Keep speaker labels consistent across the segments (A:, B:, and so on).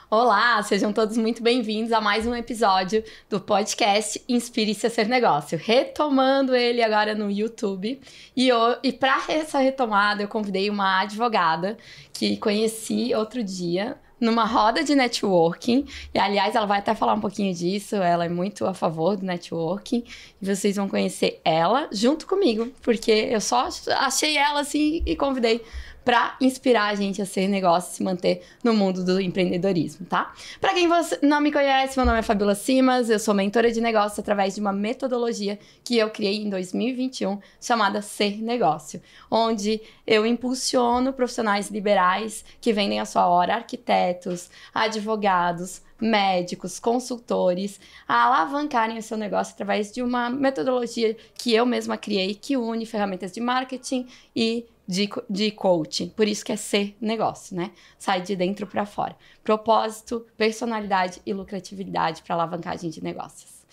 A: Olá, sejam todos muito bem-vindos a mais um episódio do podcast Inspire-se a Ser Negócio. Retomando ele agora no YouTube. E para essa retomada, eu convidei uma advogada que conheci outro dia numa roda de networking. E, aliás, ela vai até falar um pouquinho disso. Ela é muito a favor do networking. E vocês vão conhecer ela junto comigo, porque eu só achei ela assim e convidei para inspirar a gente a ser negócio e se manter no mundo do empreendedorismo, tá? Para quem não me conhece, meu nome é Fabiola Simas, eu sou mentora de negócios através de uma metodologia que eu criei em 2021, chamada Ser Negócio, onde eu impulsiono profissionais liberais que vendem a sua hora, arquitetos, advogados, médicos, consultores, a alavancarem o seu negócio através de uma metodologia que eu mesma criei, que une ferramentas de marketing e de coaching. Por isso que é ser negócio, né? Sai de dentro para fora. Propósito, personalidade e lucratividade para alavancagem de negócios.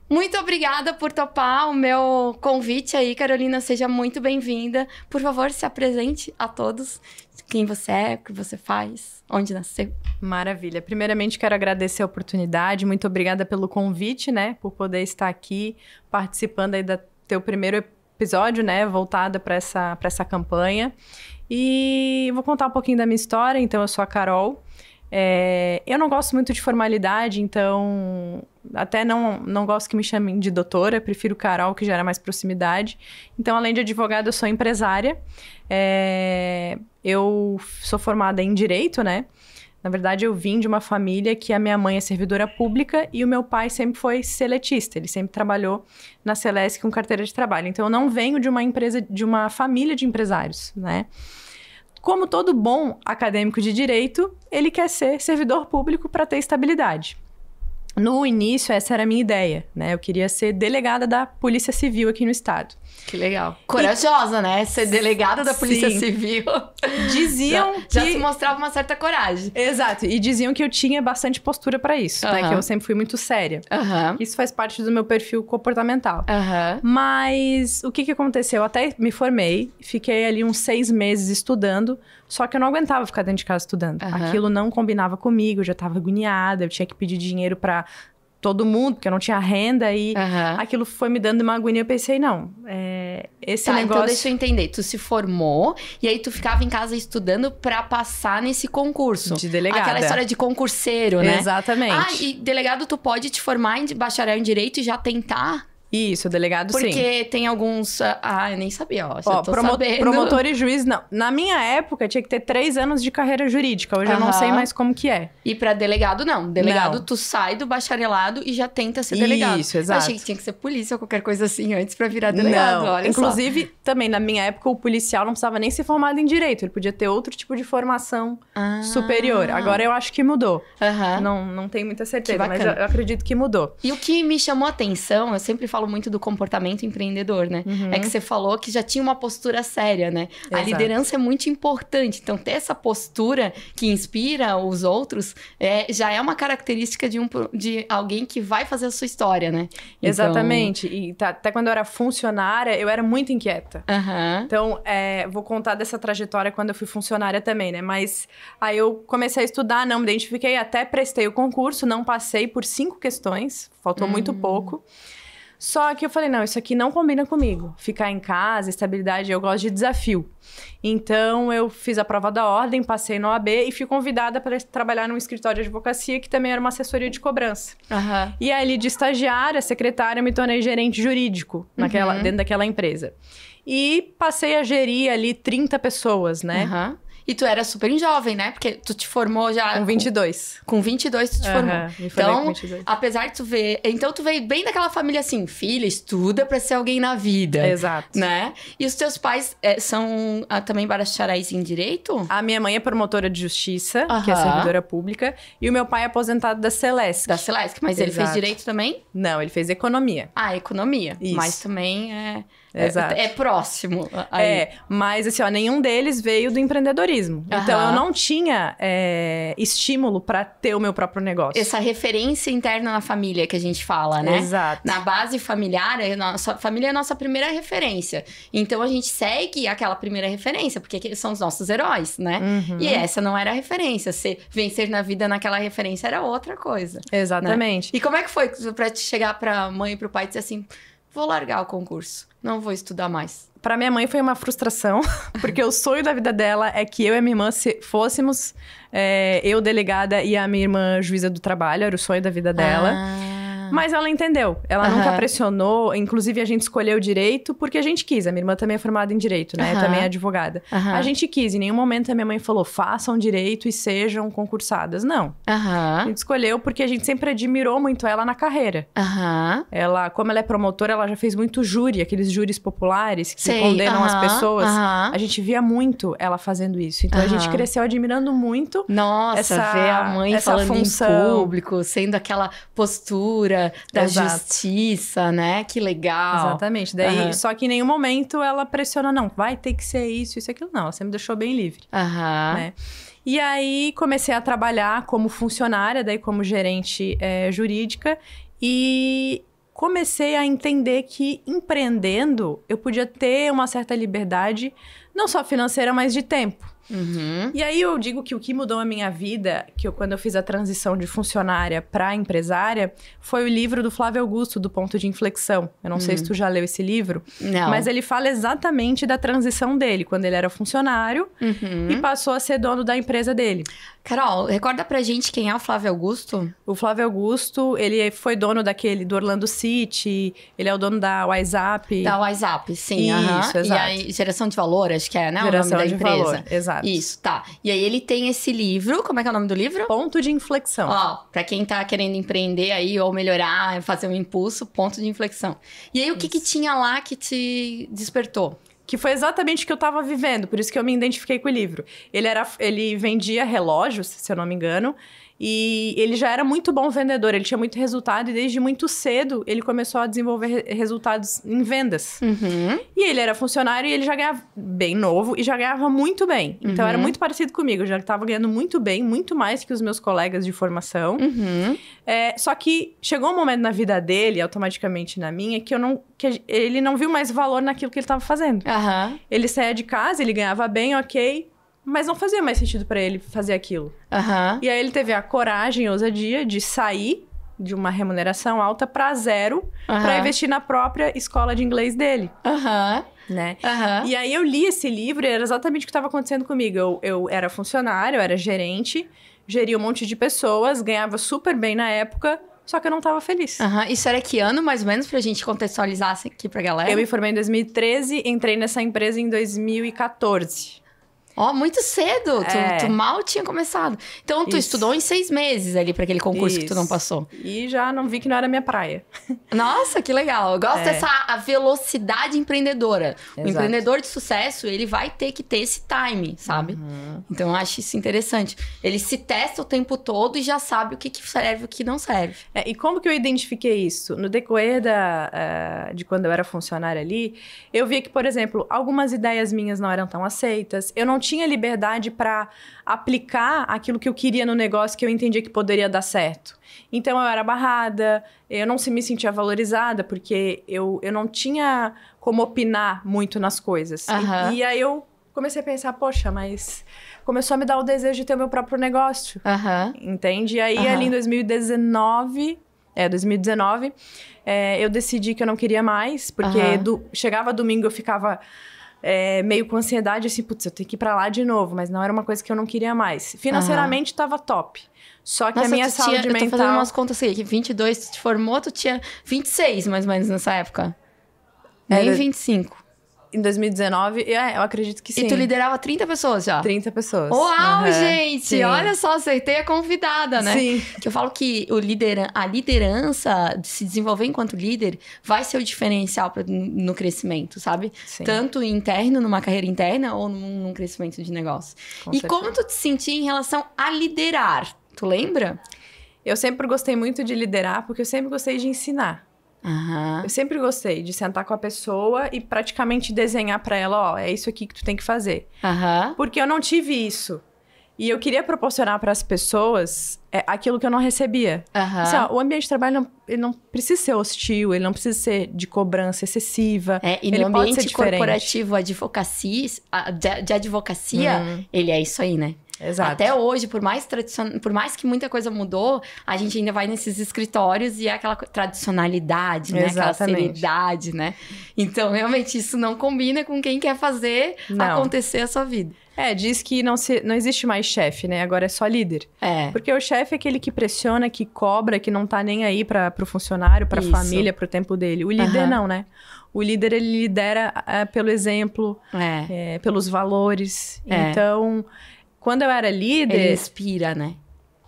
A: Muito obrigada por topar o meu convite aí, Carolina. Seja muito bem-vinda. Por favor, se apresente a todos. Quem você é, o que você faz, onde nasceu.
B: Maravilha. Primeiramente, quero agradecer a oportunidade. Muito obrigada pelo convite, né? Por poder estar aqui participando aí do teu primeiro episódio, né? Voltada para essa campanha. E vou contar um pouquinho da minha história. Então, eu sou a Carol. Eu não gosto muito de formalidade, então até não gosto que me chamem de doutora, prefiro Carol, que gera mais proximidade. Então, além de advogada, eu sou empresária. Eu sou formada em Direito, né? Na verdade, eu vim de uma família que a minha mãe é servidora pública e o meu pai sempre foi seletista. Ele sempre trabalhou na Celesc com carteira de trabalho. Então, eu não venho de uma empresa, de uma família de empresários, né? Como todo bom acadêmico de direito, ele quer ser servidor público para ter estabilidade. No início, essa era a minha ideia, né? Eu queria ser delegada da Polícia Civil aqui no estado.
A: Que legal. Corajosa, né? Ser delegada da Polícia Civil.
B: Diziam
A: já se mostrava uma certa coragem.
B: Exato. E diziam que eu tinha bastante postura para isso, né? Que eu sempre fui muito séria. Isso faz parte do meu perfil comportamental. Mas o que aconteceu? Eu até me formei, fiquei ali uns 6 meses estudando, só que eu não aguentava ficar dentro de casa estudando. Aquilo não combinava comigo, eu já estava agoniada, eu tinha que pedir dinheiro para todo mundo, porque eu não tinha renda e aquilo foi me dando uma agonia. Eu pensei, não, esse negócio...
A: Então deixa eu entender, tu se formou e aí tu ficava em casa estudando pra passar nesse concurso.
B: De delegada.
A: Aquela história de concurseiro, né?
B: Exatamente.
A: E delegado tu pode te formar em bacharel em Direito e já tentar...
B: Isso, delegado sim.
A: Porque tem alguns... eu nem sabia, ó. Já tô sabendo.
B: Promotor e juiz, não. Na minha época, tinha que ter 3 anos de carreira jurídica. Hoje eu não sei mais como que é.
A: E pra delegado, não. Delegado, tu sai do bacharelado e já tenta ser delegado.
B: Isso, exato.
A: Eu achei que tinha que ser polícia ou qualquer coisa assim antes pra virar delegado.
B: Não,
A: olha
B: inclusive, também, na minha época, o policial não precisava nem ser formado em Direito. Ele podia ter outro tipo de formação superior. Agora, eu acho que mudou. Não tenho muita certeza, mas eu acredito que mudou.
A: E o que me chamou a atenção, eu sempre falo muito do comportamento empreendedor, né? É que você falou que já tinha uma postura séria, né?
B: Exato.
A: A liderança é muito importante. Então, ter essa postura que inspira os outros já é uma característica de alguém que vai fazer a sua história, né?
B: Exatamente. E até quando eu era funcionária, eu era muito inquieta. Então, vou contar dessa trajetória quando eu fui funcionária também, né? Mas aí eu comecei a estudar, não me identifiquei, até prestei o concurso, não passei por 5 questões, faltou muito pouco. Só que eu falei, não, isso aqui não combina comigo. Ficar em casa, estabilidade, eu gosto de desafio. Então, eu fiz a prova da ordem, passei no OAB e fui convidada para trabalhar num escritório de advocacia, que também era uma assessoria de cobrança. E ali, de estagiária, secretária, eu me tornei gerente jurídico dentro daquela empresa. E passei a gerir ali 30 pessoas, né?
A: E tu era super jovem, né? Porque tu te formou já...
B: Com 22.
A: Com 22 tu te formou.
B: Me formei com 22.
A: Apesar de tu ver... Então, tu veio bem daquela família assim, filha, estuda pra ser alguém na vida.
B: Exato.
A: Né? E os teus pais são também bacharéis em Direito?
B: A minha mãe é promotora de justiça, que é servidora pública. E o meu pai é aposentado da Celesc.
A: Da Celesc, mas ele fez Direito também?
B: Não, ele fez Economia.
A: Economia.
B: Isso.
A: Mas também
B: Exato.
A: É próximo. Aí.
B: Mas assim, nenhum deles veio do empreendedorismo. Então, eu não tinha estímulo para ter o meu próprio negócio.
A: Essa referência interna na família que a gente fala, né?
B: Exato.
A: Na base familiar, a nossa família é a nossa primeira referência. Então, a gente segue aquela primeira referência, porque eles são os nossos heróis, né? Uhum. E essa não era a referência. Vencer na vida naquela referência era outra coisa.
B: Exatamente.
A: Né? E como é que foi pra te chegar pra mãe e pro pai e dizer assim, vou largar o concurso, não vou estudar mais?
B: Pra minha mãe foi uma frustração, porque o sonho da vida dela é que eu e a minha irmã fôssemos eu delegada e a minha irmã juíza do trabalho, era o sonho da vida dela. Mas ela entendeu, ela nunca pressionou, inclusive a gente escolheu direito porque a gente quis. A minha irmã também é formada em direito, né? Também é advogada. A gente quis, em nenhum momento a minha mãe falou, façam direito e sejam concursadas. Não. A gente escolheu porque a gente sempre admirou muito ela na carreira. Ela, como ela é promotora, ela já fez muito júri, aqueles júris populares que condenam as pessoas. A gente via muito ela fazendo isso. Então a gente cresceu admirando muito.
A: Nossa, ver a mãe falando função. Em público, sendo aquela postura da justiça, né? Que legal.
B: Exatamente. Daí, só que em nenhum momento ela pressiona, não, vai ter que ser isso, isso, aquilo. Não, ela sempre deixou bem livre. Né? E aí, comecei a trabalhar como funcionária, daí como gerente jurídica. E comecei a entender que empreendendo, eu podia ter uma certa liberdade, não só financeira, mas de tempo. E aí eu digo que o que mudou a minha vida, quando eu fiz a transição de funcionária para empresária, foi o livro do Flávio Augusto, do Ponto de Inflexão. Eu não sei se tu já leu esse livro, mas ele fala exatamente da transição dele, quando ele era funcionário e passou a ser dono da empresa dele.
A: Carol, recorda pra gente quem é o Flávio Augusto?
B: O Flávio Augusto, ele foi dono do Orlando City, ele é o dono da WhatsApp.
A: Da WhatsApp, sim.
B: Isso, exato.
A: E aí, geração de valor, acho que é, né?
B: Geração
A: o nome da empresa.
B: Valor, exato.
A: Isso, tá. E aí ele tem esse livro, como é que é o nome do livro?
B: Ponto de Inflexão.
A: Ó, pra quem tá querendo empreender aí, ou melhorar, fazer um impulso, Ponto de Inflexão. E aí, o que tinha lá que te despertou?
B: Que foi exatamente o que eu tava vivendo, por isso que eu me identifiquei com o livro. Ele vendia relógios, se eu não me engano, e ele já era muito bom vendedor, ele tinha muito resultado e desde muito cedo ele começou a desenvolver resultados em vendas. E ele era funcionário e ele já ganhava bem novo e já ganhava muito bem. Então era muito parecido comigo, eu já estava ganhando muito bem, muito mais que os meus colegas de formação. Só que chegou um momento na vida dele, automaticamente na minha, que ele não viu mais valor naquilo que ele estava fazendo. Ele saía de casa, ele ganhava bem, ok, mas não fazia mais sentido pra ele fazer aquilo. E aí ele teve a coragem e ousadia de sair de uma remuneração alta pra zero, pra investir na própria escola de inglês dele. Né? E aí eu li esse livro e era exatamente o que estava acontecendo comigo. Eu era funcionário, eu era gerente, geria um monte de pessoas, ganhava super bem na época, só que eu não tava feliz.
A: Isso era que ano, mais ou menos, pra gente contextualizar aqui pra galera?
B: Eu me formei em 2013, entrei nessa empresa em 2014.
A: Ó, muito cedo. Tu mal tinha começado. Então, tu estudou em 6 meses ali pra aquele concurso que tu não passou.
B: E já não vi que não era minha praia.
A: Nossa, que legal. Eu gosto dessa velocidade empreendedora.
B: Exato.
A: O empreendedor de sucesso, ele vai ter que ter esse time, sabe? Então, eu acho isso interessante. Ele se testa o tempo todo e já sabe o que serve e o que não serve.
B: E como que eu identifiquei isso? No decorrer de quando eu era funcionária ali, eu via que, por exemplo, algumas ideias minhas não eram tão aceitas. Eu não tinha liberdade para aplicar aquilo que eu queria no negócio que eu entendia que poderia dar certo. Então, eu era barrada, eu não me sentia valorizada, porque eu não tinha como opinar muito nas coisas. E aí, eu comecei a pensar, poxa, mas começou a me dar o desejo de ter o meu próprio negócio. Entende? E aí, ali em 2019, eu decidi que eu não queria mais, porque chegava domingo, eu ficava meio com ansiedade, assim, putz, eu tenho que ir pra lá de novo, mas não era uma coisa que eu não queria mais. Financeiramente, tava top. Só que a minha saúde mental...
A: Eu tô fazendo umas contas assim, que 22 tu te formou, tu tinha 26, mais ou menos, nessa época. Nem 25.
B: Em 2019, eu acredito que sim.
A: E tu liderava 30 pessoas já?
B: 30 pessoas.
A: Uau, gente!
B: Sim.
A: Olha só, acertei a convidada, né?
B: Sim.
A: Que eu falo que a liderança, de se desenvolver enquanto líder, vai ser o diferencial no crescimento, sabe?
B: Sim.
A: Tanto interno, numa carreira interna, ou num crescimento de negócio. E como tu te sentia em relação a liderar? Tu lembra?
B: Eu sempre gostei muito de liderar, porque eu sempre gostei de ensinar. Eu sempre gostei de sentar com a pessoa e praticamente desenhar pra ela, é isso aqui que tu tem que fazer. Porque eu não tive isso. E eu queria proporcionar para as pessoas aquilo que eu não recebia. Assim, o ambiente de trabalho ele não precisa ser hostil, ele não precisa ser de cobrança excessiva.
A: E no ambiente corporativo, de advocacia, ele é isso aí, né?
B: Exato.
A: Até hoje, por mais que muita coisa mudou, a gente ainda vai nesses escritórios e é aquela tradicionalidade, né? Aquela seriedade, né? Então, realmente, isso não combina com quem quer fazer acontecer a sua vida.
B: Diz que não existe mais chefe, né? Agora é só líder. Porque o chefe é aquele que pressiona, que cobra, que não tá nem aí pro funcionário, pra família, pro tempo dele. O líder não, né? O líder, ele lidera pelo exemplo, pelos valores. Então, quando eu era líder...
A: Ele inspira, né?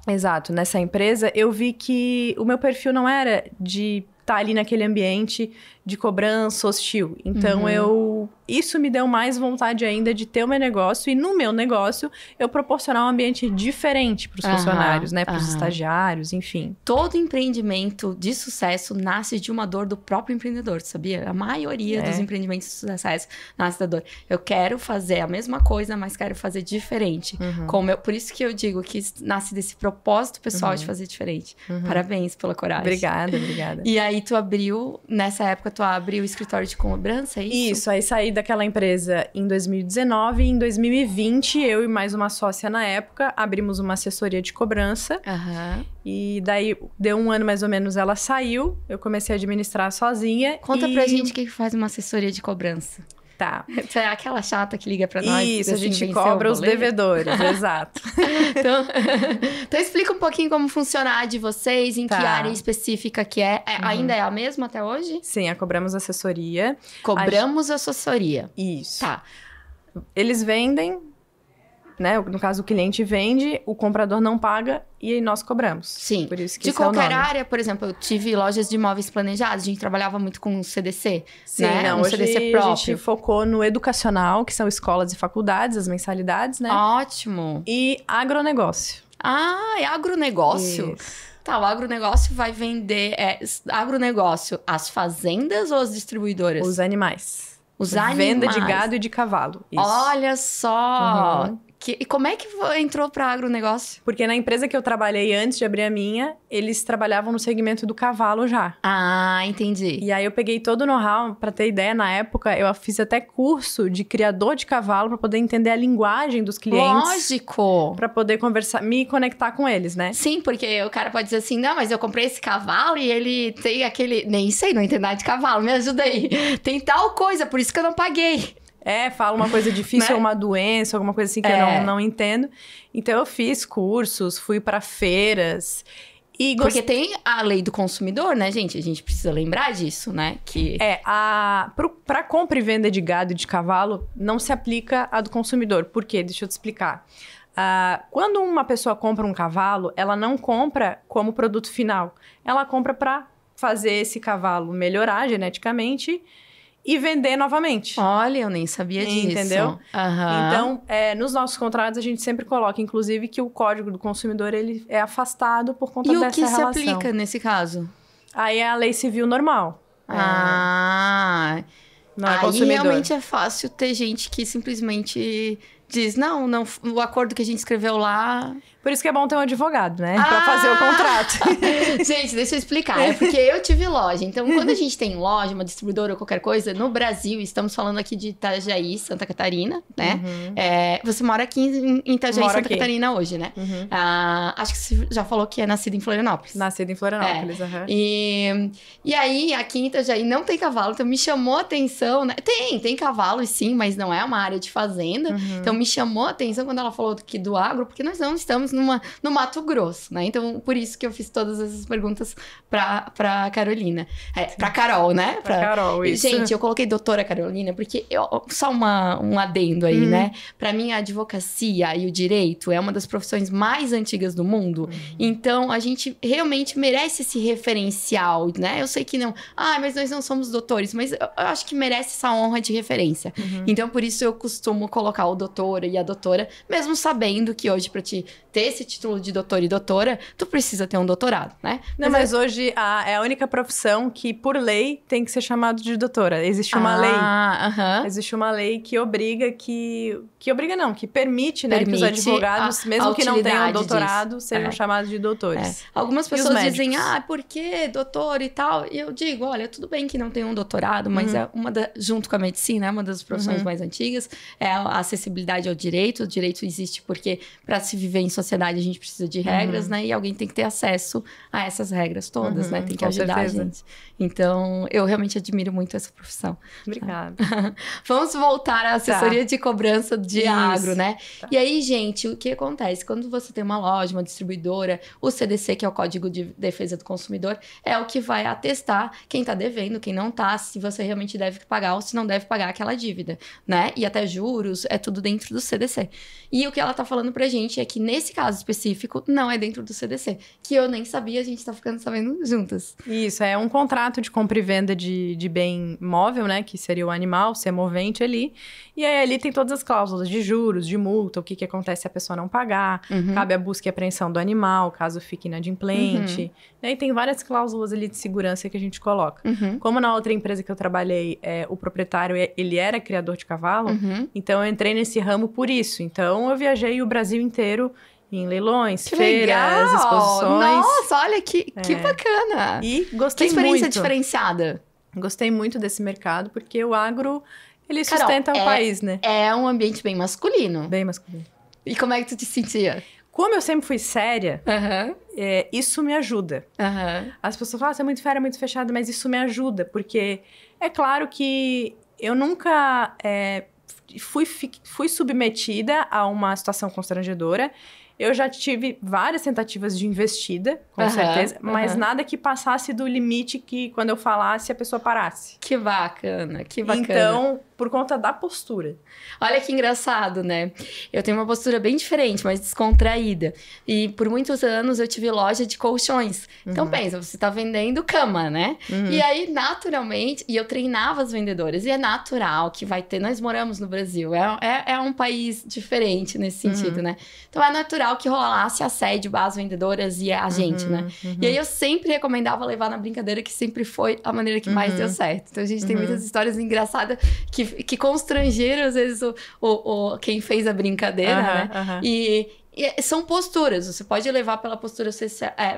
B: Exato. Nessa empresa, eu vi que o meu perfil não era de estar ali naquele ambiente de cobrança hostil. Então, isso me deu mais vontade ainda de ter o meu negócio. E no meu negócio, eu proporcionar um ambiente diferente para os funcionários, né? Para os estagiários, enfim.
A: Todo empreendimento de sucesso nasce de uma dor do próprio empreendedor, sabia? A maioria dos empreendimentos de sucesso nasce da dor. Eu quero fazer a mesma coisa, mas quero fazer diferente. Por isso que eu digo que nasce desse propósito pessoal de fazer diferente. Parabéns pela coragem.
B: Obrigada.
A: E aí, nessa época, tu abriu o escritório de cobrança, é isso?
B: Isso, aí saí daquela empresa em 2019 e em 2020, eu e mais uma sócia na época, abrimos uma assessoria de cobrança. E daí, deu um ano mais ou menos, ela saiu, eu comecei a administrar sozinha.
A: Conta pra gente o que faz uma assessoria de cobrança.
B: Tá.
A: Você é aquela chata que liga pra nós.
B: Isso, a gente cobra os devedores, exato.
A: Então explica um pouquinho como funciona a de vocês, em que área específica que é. Ainda é a mesma até hoje?
B: Sim, cobramos assessoria.
A: Cobramos assessoria.
B: Isso.
A: Tá.
B: Eles vendem, né? No caso, o cliente vende, o comprador não paga e aí nós cobramos.
A: Sim.
B: Por isso que
A: de qualquer área, por exemplo, eu tive lojas de imóveis planejados, a gente trabalhava muito com CDC,
B: sim,
A: né?
B: Não, hoje CDC próprio. A gente focou no educacional, que são escolas e faculdades, as mensalidades, né?
A: Ótimo.
B: E agronegócio.
A: É agronegócio?
B: Isso.
A: Tá, o agronegócio vai vender... agronegócio, as fazendas ou as distribuidoras?
B: Os animais.
A: Os animais.
B: Venda de gado e de cavalo.
A: Isso. Olha só! E como é que entrou para agronegócio?
B: Porque na empresa que eu trabalhei antes de abrir a minha, eles trabalhavam no segmento do cavalo já.
A: Entendi.
B: E aí eu peguei todo o know-how, pra ter ideia, na época eu fiz até curso de criador de cavalo pra poder entender a linguagem dos clientes.
A: Lógico!
B: Pra poder conversar, me conectar com eles, né?
A: Sim, porque o cara pode dizer assim, não, mas eu comprei esse cavalo e ele tem aquele... Nem sei, não entendo nada de cavalo, me ajuda aí. Tem tal coisa, por isso que eu não paguei.
B: Fala uma coisa difícil, ou uma doença, alguma coisa assim que eu não entendo. Então, eu fiz cursos, fui para feiras.
A: Porque tem a lei do consumidor, né, gente? A gente precisa lembrar disso, né?
B: Para compra e venda de gado e de cavalo, não se aplica a do consumidor. Por quê? Deixa eu te explicar. Quando uma pessoa compra um cavalo, ela não compra como produto final. Ela compra para fazer esse cavalo melhorar geneticamente e vender novamente.
A: Olha, eu nem sabia disso.
B: Entendeu? Então, nos nossos contratos, a gente sempre coloca, inclusive, que o código do consumidor ele é afastado por conta dessa relação. E o que
A: se aplica nesse caso?
B: Aí é a lei civil normal. Não é consumidor.
A: Aí realmente é fácil ter gente que simplesmente diz, não, o acordo que a gente escreveu lá...
B: Por isso que é bom ter um advogado, né? Pra fazer o contrato.
A: Gente, deixa eu explicar. É porque eu tive loja. Então, quando a gente tem loja, uma distribuidora ou qualquer coisa, no Brasil, estamos falando aqui de Itajaí, Santa Catarina, né? Você mora aqui em Itajaí, Santa Catarina hoje, né? Acho que você já falou que é nascido em Florianópolis.
B: Nascido em Florianópolis,
A: E aí, aqui em Itajaí não tem cavalo, então me chamou a atenção, né? Tem cavalos sim, mas não é uma área de fazenda. Então, me chamou a atenção quando ela falou aqui do agro, porque nós não estamos no Mato Grosso, né? Então, por isso que eu fiz todas essas perguntas pra Carolina. Pra Carol, né?
B: Pra Carol, isso.
A: Gente, eu coloquei doutora Carolina, porque só um adendo aí, né? Pra mim, a advocacia e o direito é uma das profissões mais antigas do mundo. Então, a gente realmente merece esse referencial, né? Eu sei que não... mas nós não somos doutores, mas eu acho que merece essa honra de referência. Então, por isso eu costumo colocar o doutor e a doutora, mesmo sabendo que hoje, pra te ter ter esse título de doutor e doutora, tu precisa ter um doutorado, né?
B: Não, mas hoje é a única profissão que, por lei, tem que ser chamado de doutora. Existe uma lei. Existe uma lei que obriga que permite, né, que os advogados, mesmo que não tenham doutorado, sejam chamados de doutores.
A: Algumas pessoas dizem, por que doutor e tal? E eu digo, olha, tudo bem que não tem um doutorado, mas junto com a medicina, é uma das profissões mais antigas, é a acessibilidade ao direito. O direito existe porque, para se viver em sociedade, a gente precisa de regras, né? E alguém tem que ter acesso a essas regras todas, né? Tem que ajudar a gente. Então, eu realmente admiro muito essa profissão.
B: Obrigada.
A: Vamos voltar à assessoria de cobrança de agro, né? Tá. E aí, gente, o que acontece? Quando você tem uma loja, uma distribuidora, o CDC, que é o Código de Defesa do Consumidor, é o que vai atestar quem tá devendo, quem não tá, se você realmente deve pagar ou se não deve pagar aquela dívida, né? E até juros, é tudo dentro do CDC. E o que ela tá falando pra gente é que, nesse caso específico, não é dentro do CDC. Que eu nem sabia, a gente tá ficando sabendo juntas.
B: Isso, é um contrato de compra e venda de bem móvel, né? Que seria o animal, semovente ali. E aí, ali tem todas as cláusulas de juros, de multa, o que acontece se a pessoa não pagar. Cabe a busca e apreensão do animal, caso fique inadimplente. E aí, tem várias cláusulas ali de segurança que a gente coloca. Como na outra empresa que eu trabalhei, o proprietário, ele era criador de cavalo, então eu entrei nesse ramo por isso. Então, eu viajei o Brasil inteiro em leilões, feiras, exposições.
A: Nossa, olha que bacana.
B: E gostei muito.
A: Que experiência diferenciada.
B: Gostei muito desse mercado, porque o agro, ele sustenta o país, né?
A: É um ambiente bem masculino.
B: Bem masculino.
A: E como é que tu te sentia?
B: Como eu sempre fui séria, isso me ajuda. As pessoas falam, você é muito séria, muito fechada, mas isso me ajuda, porque é claro que eu nunca fui submetida a uma situação constrangedora. Eu já tive várias tentativas de investida, com certeza, mas nada que passasse do limite que, quando eu falasse, a pessoa parasse.
A: Que bacana, que bacana.
B: Então, por conta da postura.
A: Olha que engraçado, né? Eu tenho uma postura bem diferente, mas descontraída. E por muitos anos eu tive loja de colchões. Então pensa, você tá vendendo cama, né? E aí, naturalmente, e eu treinava as vendedoras. E é natural que vai ter... Nós moramos no Brasil, é um país diferente nesse sentido, né? Então é natural que rolasse assédio às vendedoras e a gente, né? E aí eu sempre recomendava levar na brincadeira, que sempre foi a maneira que mais deu certo. Então a gente tem muitas histórias engraçadas que constrangeram, às vezes, quem fez a brincadeira, né? E são posturas. Você pode levar pela postura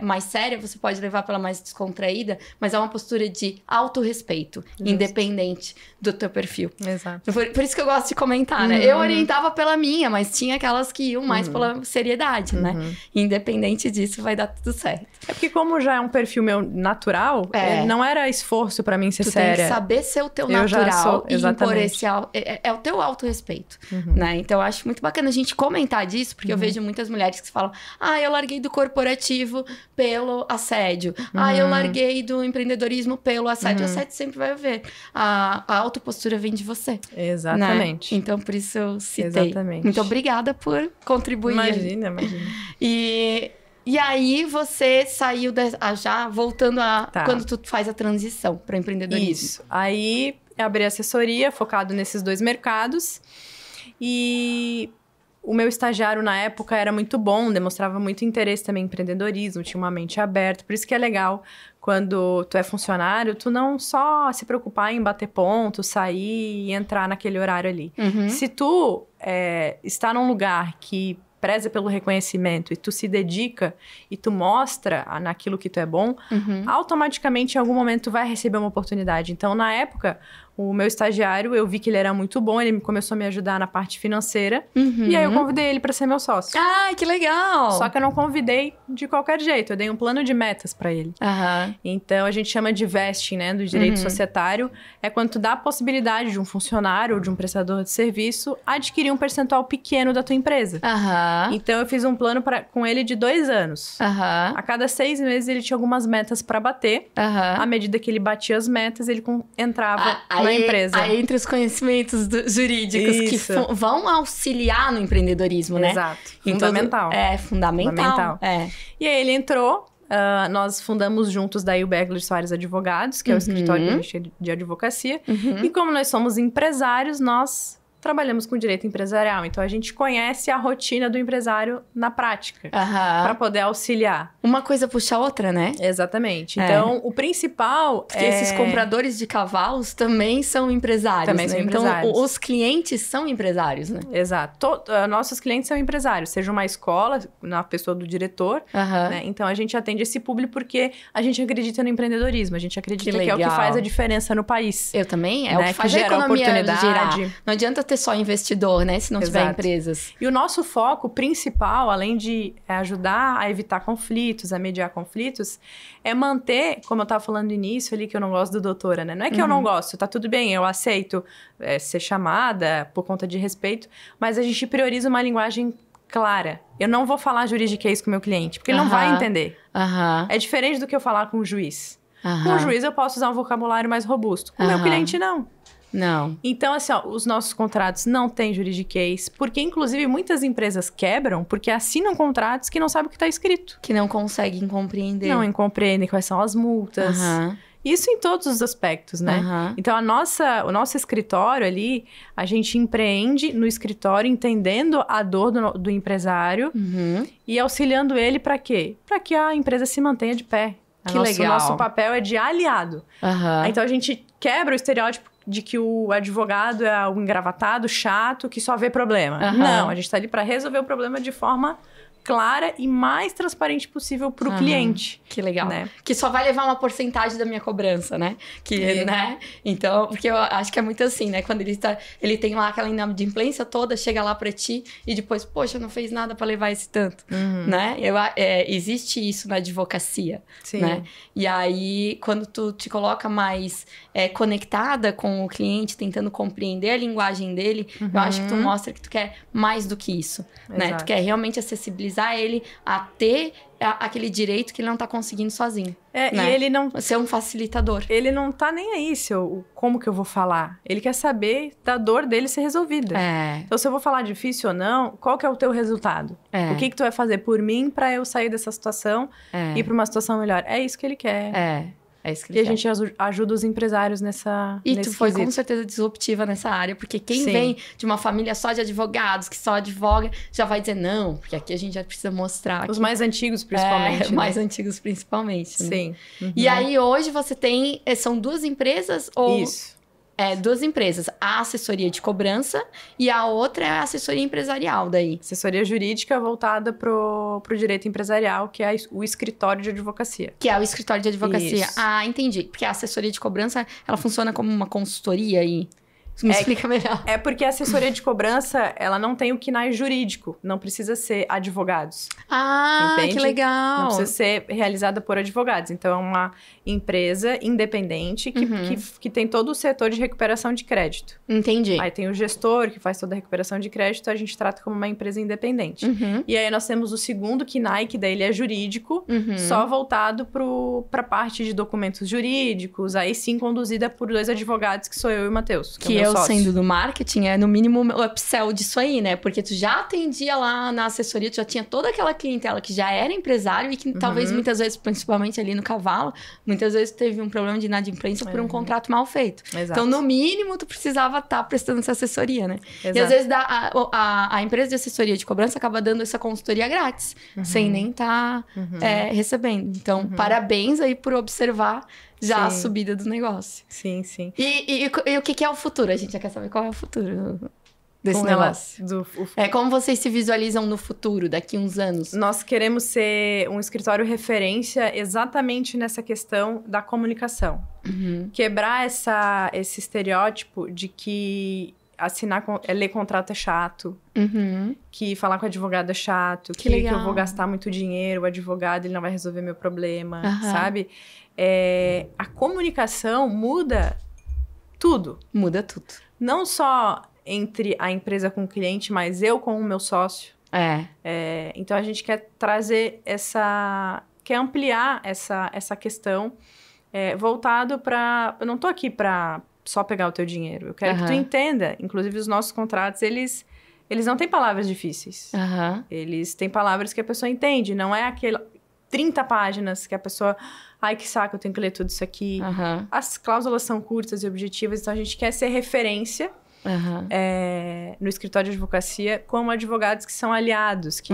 A: mais séria, você pode levar pela mais descontraída, mas é uma postura de autorrespeito, independente do teu perfil.
B: Exato.
A: Por isso que eu gosto de comentar, né? Eu orientava pela minha, mas tinha aquelas que iam mais pela seriedade, né? Independente disso, vai dar tudo certo.
B: É porque, como já é um perfil meu natural, não era esforço pra mim ser séria.
A: Tu tem que saber ser o teu natural e impor esse... É o teu autorrespeito, né? Então, eu acho muito bacana a gente comentar disso, porque eu vejo muitas mulheres que falam, eu larguei do corporativo pelo assédio. Eu larguei do empreendedorismo pelo assédio. O assédio sempre vai haver. A autopostura vem de você.
B: Exatamente.
A: Né? Então, por isso eu citei.
B: Exatamente.
A: Muito obrigada por contribuir.
B: Imagina.
A: E aí, você saiu, já voltando quando tu faz a transição para empreendedorismo.
B: Isso. Aí, eu abri assessoria, focado nesses dois mercados. E... o meu estagiário, na época, era muito bom, demonstrava muito interesse também em empreendedorismo, tinha uma mente aberta. Por isso que é legal, quando tu é funcionário, tu não só se preocupar em bater ponto, sair e entrar naquele horário ali. Se tu está num lugar que preza pelo reconhecimento e tu se dedica e tu mostra naquilo que tu é bom, automaticamente, em algum momento, tu vai receber uma oportunidade. Então, na época... o meu estagiário, eu vi que ele era muito bom, ele começou a me ajudar na parte financeira. E aí eu convidei ele para ser meu sócio.
A: Ai, que legal!
B: Só que eu não convidei de qualquer jeito, eu dei um plano de metas para ele. Então a gente chama de vesting, né, do direito societário. É quando tu dá a possibilidade de um funcionário ou de um prestador de serviço adquirir um percentual pequeno da tua empresa. Então eu fiz um plano com ele de 2 anos. A cada 6 meses ele tinha algumas metas para bater. À medida que ele batia as metas, ele entrava na empresa.
A: Aí entre os conhecimentos jurídicos que vão auxiliar no empreendedorismo, né?
B: Exato. Fundamental.
A: Fundamental.
B: E aí ele entrou, nós fundamos juntos daí o Begler Soares Advogados, que é o escritório de advocacia. E como nós somos empresários, nós trabalhamos com direito empresarial. Então, a gente conhece a rotina do empresário na prática, para poder auxiliar.
A: Uma coisa puxa a outra, né?
B: Exatamente. Então, o principal
A: Porque esses compradores de cavalos também são empresários,
B: também são empresários.
A: Então, os clientes são empresários, né?
B: Exato. Nossos clientes são empresários, seja uma escola, na pessoa do diretor, né? Então, a gente atende esse público porque a gente acredita no empreendedorismo, a gente acredita que é o que faz a diferença no país.
A: Eu também,
B: né?
A: o que faz a economia girar. Não adianta ter só investidor, né? Se não tiver empresas.
B: E o nosso foco principal, além de ajudar a evitar conflitos, a mediar conflitos, é manter, como eu estava falando no início ali, que eu não gosto do doutora, né? Não é que eu não gosto, tá tudo bem, eu aceito ser chamada por conta de respeito, mas a gente prioriza uma linguagem clara. Eu não vou falar juridiquês com o meu cliente, porque ele não vai entender. É diferente do que eu falar com o juiz. Com o juiz eu posso usar um vocabulário mais robusto. Com o meu cliente, não.
A: Não.
B: Então, assim, ó, os nossos contratos não têm juridiquês, porque, inclusive, muitas empresas quebram porque assinam contratos que não sabem o que está escrito.
A: Que não conseguem compreender.
B: Não compreendem quais são as multas. Isso em todos os aspectos, né? Então, o nosso escritório ali, a gente empreende no escritório entendendo a dor do empresário e auxiliando ele para quê? Para que a empresa se mantenha de pé.
A: Que legal.
B: O nosso papel é de aliado. Então, a gente quebra o estereótipo de que o advogado é o engravatado, chato, que só vê problema. Não, a gente está ali para resolver o problema de forma clara e mais transparente possível para o cliente.
A: Que legal. Né? Que só vai levar uma porcentagem da minha cobrança, né? Né? Então, porque eu acho que é muito assim, né? Quando ele tem lá aquela inadimplência toda, chega lá para ti e depois, poxa, não fez nada para levar esse tanto, né? Existe isso na advocacia, né? E aí, quando tu te coloca mais conectada com o cliente, tentando compreender a linguagem dele, eu acho que tu mostra que tu quer mais do que isso, né? Tu quer realmente acessibilizar ele a ter aquele direito que ele não tá conseguindo sozinho. Né?
B: E ele não...
A: Ser um facilitador.
B: Ele não tá nem aí como que eu vou falar. Ele quer saber da dor dele ser resolvida. Então, se eu vou falar difícil ou não, qual que é o teu resultado? O que tu vai fazer por mim pra eu sair dessa situação e ir pra uma situação melhor? É isso que ele quer. É isso que ele quer. E a gente ajuda os empresários nessa...
A: E tu foi com certeza disruptiva nessa área, porque quem vem de uma família só de advogados, que só advoga, já vai dizer não, porque aqui a gente já precisa mostrar.
B: Os mais antigos, principalmente.
A: Mais antigos, principalmente. Né?
B: Sim.
A: E aí, hoje, você tem... São duas empresas ou...
B: Isso.
A: Duas empresas. A assessoria de cobrança e a outra é a assessoria empresarial daí.
B: Assessoria jurídica voltada pro direito empresarial, que é o escritório de advocacia.
A: Que é o escritório de advocacia.
B: Isso.
A: Ah, entendi. Porque a assessoria de cobrança, ela funciona como uma consultoria aí. Me explica melhor.
B: É porque a assessoria de cobrança, ela não tem o KNAI jurídico. Não precisa ser advogados.
A: Entende? Que legal.
B: Não precisa ser realizada por advogados. Então, é uma empresa independente que tem todo o setor de recuperação de crédito.
A: Entendi.
B: Aí tem o gestor, que faz toda a recuperação de crédito. A gente trata como uma empresa independente. E aí, nós temos o segundo KNAI, que daí ele é jurídico, só voltado para a parte de documentos jurídicos. Aí, sim, conduzida por dois advogados, que sou eu e o Matheus.
A: Que eu, sendo do marketing, no mínimo o upsell disso aí, né? Porque tu já atendia lá na assessoria, tu já tinha toda aquela clientela que já era empresário e que talvez muitas vezes, principalmente ali no cavalo, muitas vezes teve um problema de inadimplência por um contrato mal feito.
B: Exato.
A: Então, no mínimo, tu precisava estar prestando essa assessoria, né?
B: Exato.
A: E às vezes a empresa de assessoria de cobrança acaba dando essa consultoria grátis, sem nem estar recebendo. Então, parabéns aí por observar já a subida do negócio.
B: Sim, sim.
A: E o que é o futuro? A gente já quer saber qual é o futuro desse negócio. Como vocês se visualizam no futuro, daqui uns anos?
B: Nós queremos ser um escritório referência exatamente nessa questão da comunicação. Quebrar esse estereótipo de que ler contrato é chato, que falar com o advogado é chato, que eu vou gastar muito dinheiro, o advogado ele não vai resolver meu problema, sabe? A comunicação muda tudo.
A: Muda tudo.
B: Não só entre a empresa com o cliente, mas eu com o meu sócio. Então, a gente quer trazer quer ampliar essa questão voltado para... Eu não estou aqui para só pegar o teu dinheiro. Eu quero que tu entenda. Inclusive, os nossos contratos, eles não têm palavras difíceis. Eles têm palavras que a pessoa entende. Não é aquele 30 páginas que a pessoa... Ai, que saco, eu tenho que ler tudo isso aqui. As cláusulas são curtas e objetivas, então a gente quer ser referência no escritório de advocacia como advogados que são aliados, que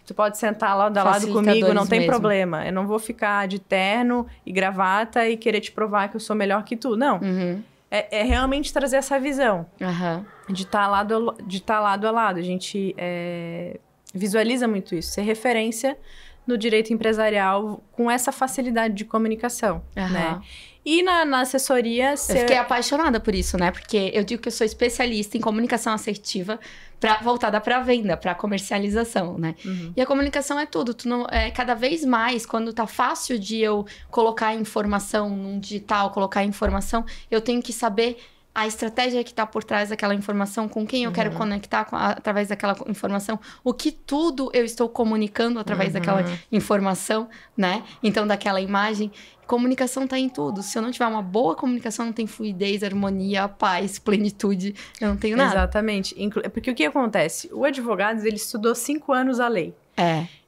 B: tu pode sentar lado a lado comigo, não tem problema. Eu não vou ficar de terno e gravata e querer te provar que eu sou melhor que tu. Não. É realmente trazer essa visão de estar lado a lado. A gente visualiza muito isso. Ser referência no direito empresarial com essa facilidade de comunicação, né? E na assessoria...
A: Eu fiquei apaixonada por isso, né? Porque eu digo que eu sou especialista em comunicação assertiva voltada para venda, para comercialização, né? E a comunicação é tudo. Cada vez mais, quando tá fácil de eu colocar informação num digital, colocar informação, eu tenho que saber a estratégia que está por trás daquela informação, com quem eu quero conectar através daquela informação, o que tudo eu estou comunicando através daquela informação, né? Então, daquela imagem. Comunicação está em tudo. Se eu não tiver uma boa comunicação, não tem fluidez, harmonia, paz, plenitude, eu não tenho nada.
B: Exatamente. Porque o que acontece? O advogado, ele estudou 5 anos a lei.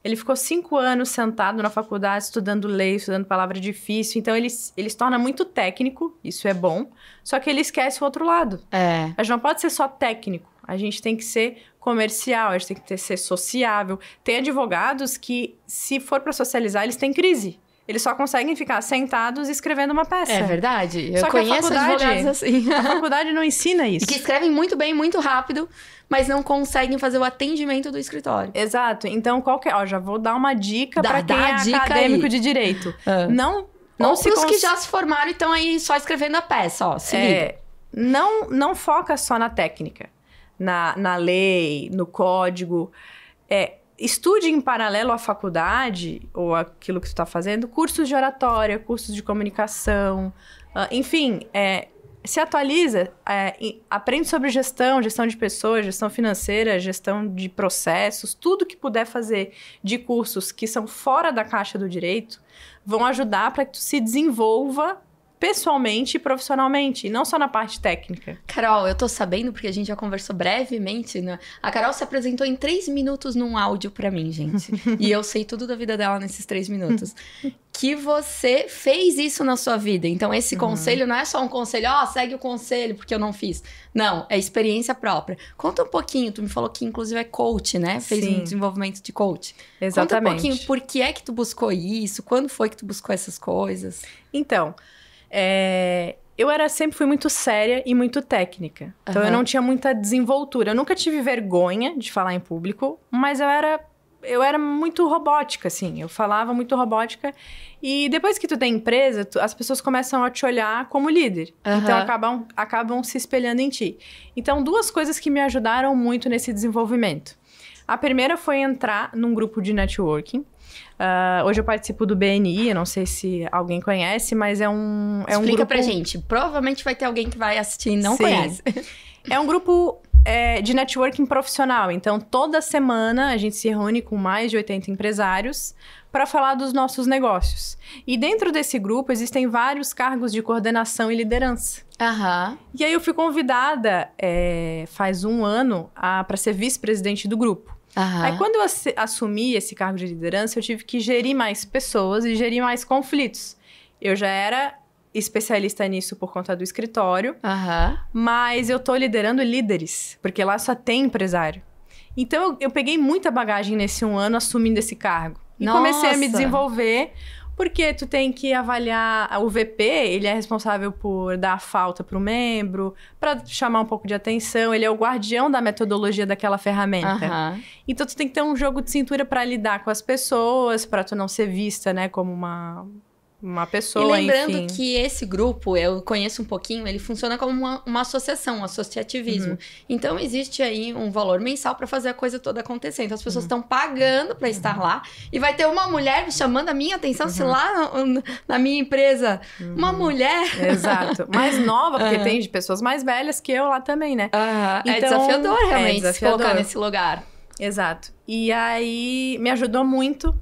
B: Ele ficou 5 anos sentado na faculdade, estudando lei, estudando palavra difícil. Então, ele se torna muito técnico, isso é bom. Só que ele esquece o outro lado. A gente não pode ser só técnico. A gente tem que ser comercial, a gente tem que ser sociável. Tem advogados que, se for para socializar, eles têm crise. Eles só conseguem ficar sentados escrevendo uma peça.
A: É verdade. Eu conheço advogados assim.
B: A faculdade não ensina isso.
A: E que escrevem muito bem, muito rápido, mas não conseguem fazer o atendimento do escritório.
B: Exato. Então, já vou dar uma dica para quem é acadêmico de direito. Não
A: se os que já se formaram e estão aí só escrevendo a peça, ó. Se liga.
B: Não foca só na técnica, na lei, no código. Estude em paralelo à faculdade, ou aquilo que tu está fazendo, cursos de oratória, cursos de comunicação, enfim, se atualiza, aprende sobre gestão de pessoas, gestão financeira, gestão de processos, tudo que puder fazer de cursos que são fora da caixa do direito, vão ajudar para que tu se desenvolva pessoalmente e profissionalmente, e não só na parte técnica.
A: Carol, eu tô sabendo, porque a gente já conversou brevemente, né? A Carol se apresentou em 3 minutos num áudio pra mim, gente. E eu sei tudo da vida dela nesses 3 minutos. Que você fez isso na sua vida. Então, esse conselho não é só um conselho, segue o conselho, porque eu não fiz. Não, é experiência própria. Conta um pouquinho, tu me falou que inclusive é coach, né? Fez um desenvolvimento de coach.
B: Exatamente.
A: Conta um pouquinho, por que é que tu buscou isso? Quando foi que tu buscou essas coisas?
B: Então... eu sempre fui muito séria e muito técnica. Então, eu não tinha muita desenvoltura. Eu nunca tive vergonha de falar em público, mas eu era muito robótica, assim. Eu falava muito robótica. E depois que tu tem empresa, as pessoas começam a te olhar como líder. Então, acabam se espelhando em ti. Então, 2 coisas que me ajudaram muito nesse desenvolvimento. A primeira foi entrar num grupo de networking. Hoje eu participo do BNI, eu não sei se alguém conhece, mas é um grupo...
A: Explica pra gente, provavelmente vai ter alguém que vai assistir e não conhece.
B: É um grupo de networking profissional, então toda semana a gente se reúne com mais de 80 empresários para falar dos nossos negócios. E dentro desse grupo existem vários cargos de coordenação e liderança. E aí eu fui convidada, faz 1 ano, para ser vice-presidente do grupo. Aí, quando eu assumi esse cargo de liderança, eu tive que gerir mais pessoas e gerir mais conflitos. Eu já era especialista nisso por conta do escritório, mas eu tô liderando líderes, porque lá só tem empresário. Então, eu peguei muita bagagem nesse 1 ano assumindo esse cargo. E comecei a me desenvolver, porque tu tem que avaliar o VP, ele é responsável por dar a falta para o membro, para chamar um pouco de atenção, ele é o guardião da metodologia daquela ferramenta. Então, tu tem que ter um jogo de cintura para lidar com as pessoas, para tu não ser vista, né, como uma pessoa,
A: e lembrando que esse grupo, eu conheço um pouquinho, ele funciona como uma associação, um associativismo. Então, existe aí um valor mensal para fazer a coisa toda acontecer. Então, as pessoas estão pagando para estar lá. E vai ter uma mulher me chamando a minha atenção, se lá na minha empresa, uma mulher...
B: Exato. Mais nova, porque tem de pessoas mais velhas que eu lá também, né?
A: Então, é desafiador, realmente, se colocar nesse lugar.
B: Exato. E aí, me ajudou muito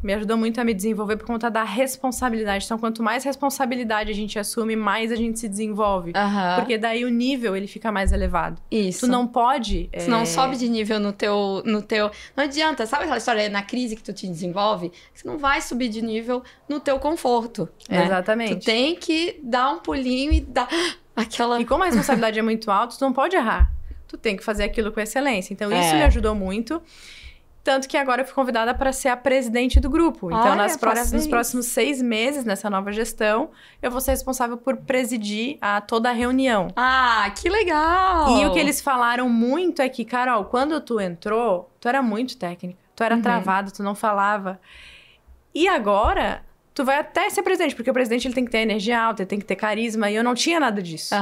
B: a me desenvolver por conta da responsabilidade. Então, quanto mais responsabilidade a gente assume, mais a gente se desenvolve. Porque daí o nível, ele fica mais elevado.
A: Isso.
B: Tu não pode...
A: Tu não sobe de nível no teu... Não adianta. Sabe aquela história na crise que tu te desenvolve? Você não vai subir de nível no teu conforto, né?
B: Exatamente.
A: Tu tem que dar um pulinho e dar aquela...
B: E como a responsabilidade é muito alta, tu não pode errar. tu tem que fazer aquilo com excelência. Então, isso me ajudou muito. Tanto que agora eu fui convidada para ser a presidente do grupo. Então, nos próximos 6 meses, nessa nova gestão, eu vou ser responsável por presidir toda a reunião.
A: Ah, que legal!
B: E o que eles falaram muito é que, Carol, quando tu entrou, tu era muito técnica. Tu era travado, tu não falava. E agora, tu vai até ser presidente. Porque o presidente ele tem que ter energia alta, ele tem que ter carisma. E eu não tinha nada disso.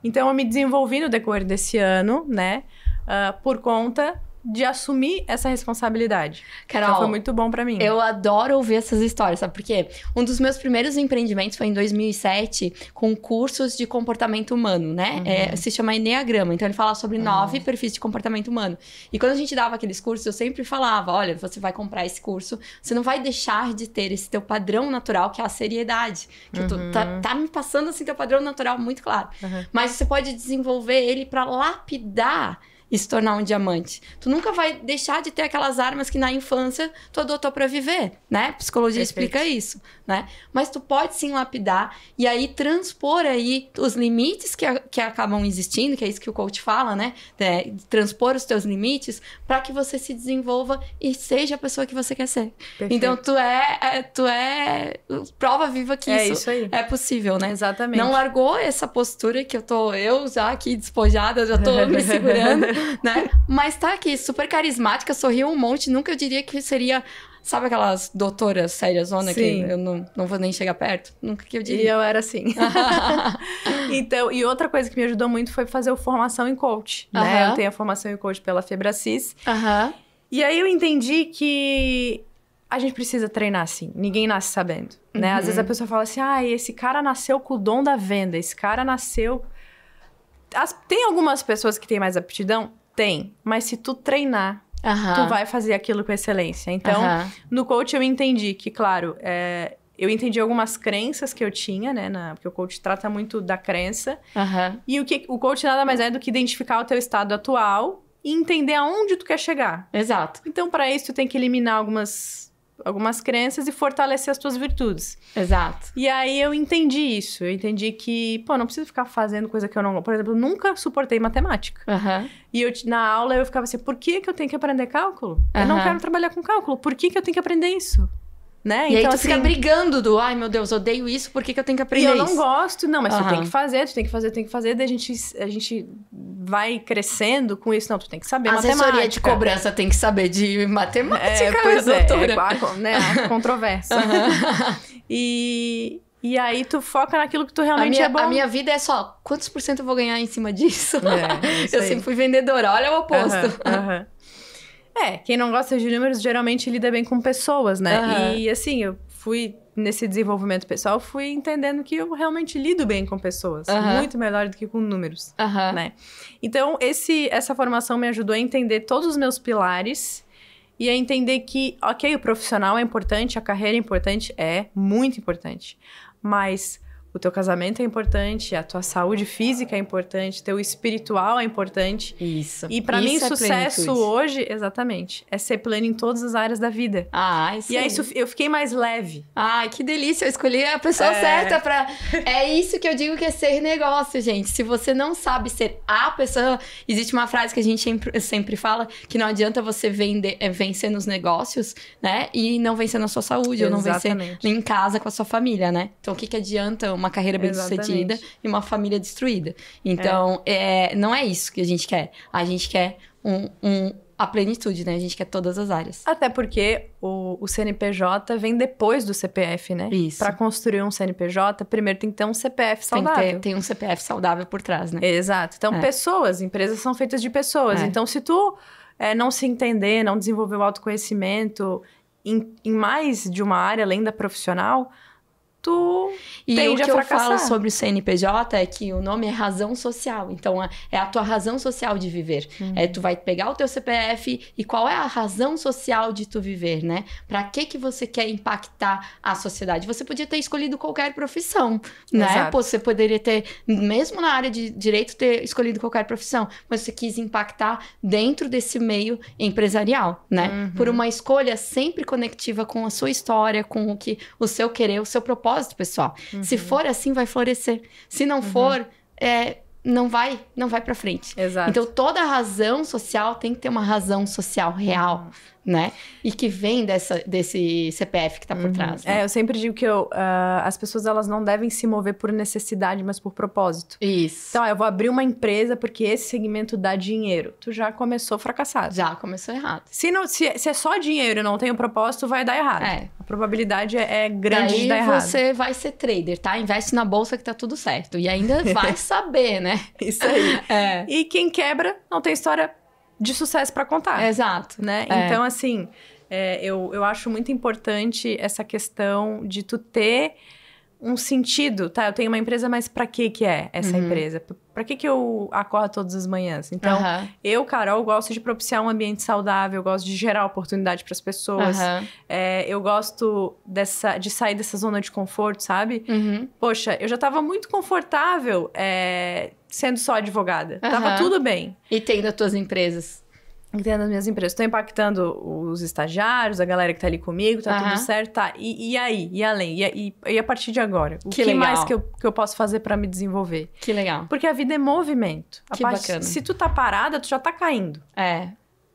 B: Então, eu me desenvolvi no decorrer desse ano, né? Por conta de assumir essa responsabilidade.
A: Carol,
B: então foi muito bom pra mim.
A: Eu adoro ouvir essas histórias, sabe por quê? Um dos meus primeiros empreendimentos foi em 2007, com cursos de comportamento humano, né? Se chama Enneagrama. Então, ele fala sobre 9 perfis de comportamento humano. E quando a gente dava aqueles cursos, eu sempre falava, olha, você vai comprar esse curso, você não vai deixar de ter esse teu padrão natural, que é a seriedade. Que tá me passando, assim, teu padrão natural muito claro. Mas você pode desenvolver ele pra lapidar e se tornar um diamante. Tu nunca vai deixar de ter aquelas armas que na infância tu adotou pra viver, né? Psicologia explica isso, né? Mas tu pode sim lapidar e aí transpor aí os limites que acabam existindo, que é isso que o coach fala, né? Transpor os teus limites para que você se desenvolva e seja a pessoa que você quer ser. Perfeito. Então, tu é prova viva que isso é possível, né?
B: Exatamente.
A: Não largou essa postura que eu já aqui despojada, já tô me segurando, né? Mas tá aqui, super carismática, sorriu um monte. Nunca eu diria que seria... Sabe aquelas doutoras sérias zona que eu não vou nem chegar perto? Nunca que eu diria.
B: E eu era assim. Então, e outra coisa que me ajudou muito foi fazer a formação em coach, né? Eu tenho a formação em coach pela Febracis. E aí eu entendi que a gente precisa treinar assim. Ninguém nasce sabendo, né? Às vezes a pessoa fala assim, esse cara nasceu com o dom da venda. Esse cara nasceu... Tem algumas pessoas que têm mais aptidão? Tem. Mas se tu treinar, tu vai fazer aquilo com excelência. Então, no coach eu entendi que, claro, eu entendi algumas crenças que eu tinha, né? Porque o coach trata muito da crença. E o coach nada mais é do que identificar o teu estado atual e entender aonde tu quer chegar.
A: Exato.
B: Então, para isso, tu tem que eliminar algumas crenças e fortalecer as tuas virtudes.
A: Exato.
B: E aí eu entendi isso. Eu entendi que, não preciso ficar fazendo coisa que eu não... Por exemplo, eu nunca suportei matemática. E na aula eu ficava assim, por que eu tenho que aprender cálculo? Eu não quero trabalhar com cálculo. Por que eu tenho que aprender isso? Né?
A: E então, aí tu fica brigando ai meu Deus, odeio isso, por que eu tenho que aprender isso?
B: E eu não gosto, não, mas tu tem que fazer, daí a gente vai crescendo com isso. Não, tu tem que saber matemática. A assessoria
A: de cobrança tem que saber de matemática, doutora.
B: A controvérsia. E aí tu foca naquilo que tu realmente é bom.
A: A minha vida é só, quantos % eu vou ganhar em cima disso? Eu sempre fui vendedora, olha o oposto.
B: Quem não gosta de números geralmente lida bem com pessoas, né? E assim, eu fui nesse desenvolvimento pessoal, fui entendendo que eu realmente lido bem com pessoas. Muito melhor do que com números, né? Então, essa formação me ajudou a entender todos os meus pilares e a entender que, ok, o profissional é importante, a carreira é importante, é muito importante. Mas... o teu casamento é importante, a tua saúde física é importante, teu espiritual é importante.
A: Isso.
B: E pra mim, sucesso hoje, exatamente, é ser pleno em todas as áreas da vida.
A: Isso.
B: E aí eu fiquei mais leve.
A: Que delícia, eu escolhi a pessoa certa pra... É isso que eu digo que é ser negócio, gente. Se você não sabe ser a pessoa... Existe uma frase que a gente sempre fala, que não adianta você vencer nos negócios, né? E não vencer na sua saúde, ou não vencer em casa com a sua família, né? Então, o que adianta uma carreira bem-sucedida e uma família destruída. Então, não é isso que a gente quer. A gente quer a plenitude, né? A gente quer todas as áreas.
B: Até porque o CNPJ vem depois do CPF, né?
A: Isso.
B: Para construir um CNPJ, primeiro tem que ter um CPF saudável.
A: Tem um CPF saudável por trás, né?
B: Exato. Então, empresas são feitas de pessoas. Então, se tu não se entender, não desenvolver o autoconhecimento em mais de uma área além da profissional...
A: E o que eu falo sobre o CNPJ é que o nome é razão social. Então, é a tua razão social de viver. Tu vai pegar o teu CPF e qual é a razão social de tu viver, né? Pra que você quer impactar a sociedade? Você podia ter escolhido qualquer profissão, né?
B: Exato.
A: Você poderia ter, mesmo na área de direito, ter escolhido qualquer profissão. Mas você quis impactar dentro desse meio empresarial, né? Por uma escolha sempre conectiva com a sua história, com o seu querer, o seu propósito pessoal. Se for assim, vai florescer. Se não for, não vai pra frente.
B: Exato.
A: Então, toda razão social tem que ter uma razão social real, né? E que vem desse CPF que tá por trás. Né?
B: Eu sempre digo que as pessoas, elas não devem se mover por necessidade, mas por propósito.
A: Isso.
B: Então, eu vou abrir uma empresa porque esse segmento dá dinheiro. Tu já começou fracassado.
A: Já começou errado.
B: Se é só dinheiro e não tem o propósito, vai dar errado. A probabilidade é grande de dar errado.
A: Você vai ser trader, tá? Investe na bolsa que tá tudo certo. E ainda vai saber, né?
B: Isso aí. E quem quebra não tem história de sucesso para contar.
A: Exato.
B: Né? Então, assim, eu acho muito importante essa questão de tu ter um sentido, tá? Eu tenho uma empresa, mas pra que é essa empresa? Pra que eu acordo todas as manhãs? Então, eu, Carol, gosto de propiciar um ambiente saudável, eu gosto de gerar oportunidade pras pessoas. Eu gosto de sair dessa zona de conforto, sabe? Poxa, eu já tava muito confortável sendo só advogada. Tava tudo bem.
A: E tendo as tuas empresas.
B: Entendo as minhas empresas. Estou impactando os estagiários, a galera que tá ali comigo, tá tudo certo, tá. E aí? E além? E a partir de agora? O que mais que eu posso fazer para me desenvolver?
A: Que legal.
B: Porque a vida é movimento.
A: Bacana.
B: Se tu tá parada, tu já tá caindo.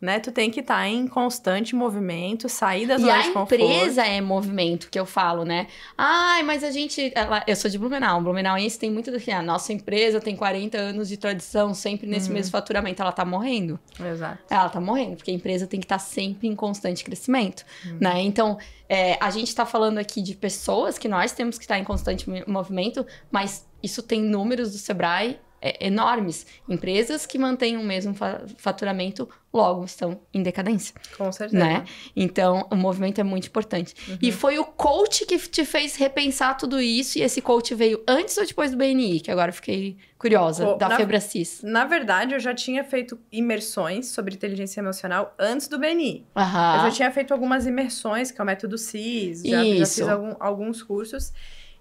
B: Né? Tu tem que estar em constante movimento, sair da zona de conforto.
A: E a empresa é movimento, que eu falo, né? Ai, mas a gente... eu sou de Blumenau. Blumenauense tem muito daqui. A nossa empresa tem 40 anos de tradição, sempre nesse mesmo faturamento. Ela tá morrendo.
B: Exato.
A: Ela tá morrendo, porque a empresa tem que estar sempre em constante crescimento, né? Então, a gente tá falando aqui de pessoas que nós temos que estar em constante movimento, mas isso tem números do Sebrae enormes. Empresas que mantêm o mesmo faturamento logo estão em decadência.
B: Com certeza.
A: Né? Então, o movimento é muito importante. E foi o coach que te fez repensar tudo isso, e esse coach veio antes ou depois do BNI? Que agora eu fiquei curiosa, da Febracis.
B: Na verdade, eu já tinha feito imersões sobre inteligência emocional antes do BNI. Eu já tinha feito algumas imersões, que é o método CIS, já fiz alguns cursos,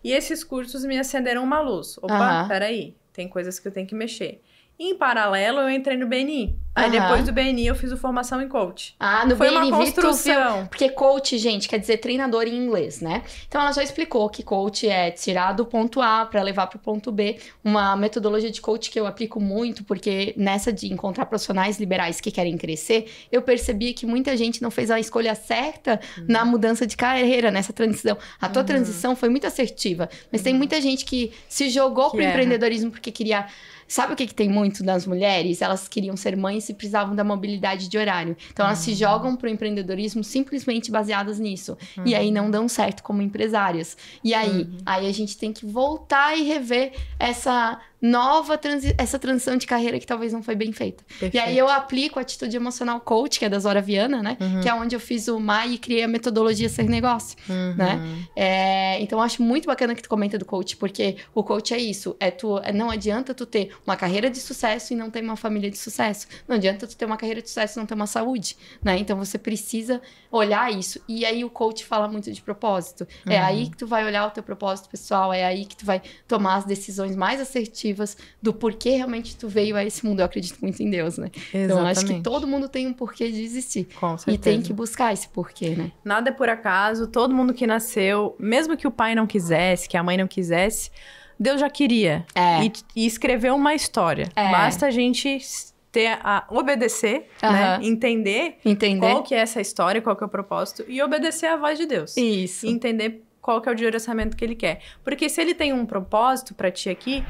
B: e esses cursos me acenderam uma luz. Opa, peraí. Tem coisas que eu tenho que mexer. Em paralelo, eu entrei no BNI. Aí, depois do BNI, eu fiz a formação em coach.
A: No
B: Foi
A: BNI,
B: uma construção.
A: Porque coach, gente, quer dizer treinador em inglês, né? Então, ela já explicou que coach é tirar do ponto A para levar para o ponto B. Uma metodologia de coach que eu aplico muito, porque nessa de encontrar profissionais liberais que querem crescer, eu percebi que muita gente não fez a escolha certa na mudança de carreira, nessa transição. A tua transição foi muito assertiva, mas tem muita gente que se jogou pro empreendedorismo porque queria... Sabe o que tem muito das mulheres? Elas queriam ser mães e precisavam da mobilidade de horário. Então, elas se jogam pro empreendedorismo simplesmente baseadas nisso. E aí, não dão certo como empresárias. E aí, a gente tem que voltar e rever essa essa transição de carreira que talvez não foi bem feita. Perfeito. E aí, eu aplico a Atitude Emocional Coach, que é da Zora Viana, né? Que é onde eu fiz o MAI e criei a metodologia Ser Negócio, né? Então, eu acho muito bacana que tu comenta do coach, porque o coach é isso. Não adianta tu ter uma carreira de sucesso e não ter uma família de sucesso. Não adianta tu ter uma carreira de sucesso e não ter uma saúde, né? Então, você precisa olhar isso. E aí, o coach fala muito de propósito. É aí que tu vai olhar o teu propósito pessoal, é aí que tu vai tomar as decisões mais assertivas do porquê realmente tu veio a esse mundo. Eu acredito muito em Deus, né? Exatamente. Então, acho que todo mundo tem um porquê de existir.
B: Com certeza.
A: E tem que buscar esse porquê, né?
B: Nada é por acaso. Todo mundo que nasceu, mesmo que o pai não quisesse, que a mãe não quisesse, Deus já queria. E escreveu uma história. Basta a gente obedecer, né? Entender qual que é essa história, qual que é o propósito, e obedecer à voz de Deus.
A: Isso.
B: E entender qual que é o direcionamento que ele quer. Porque se ele tem um propósito pra ti aqui,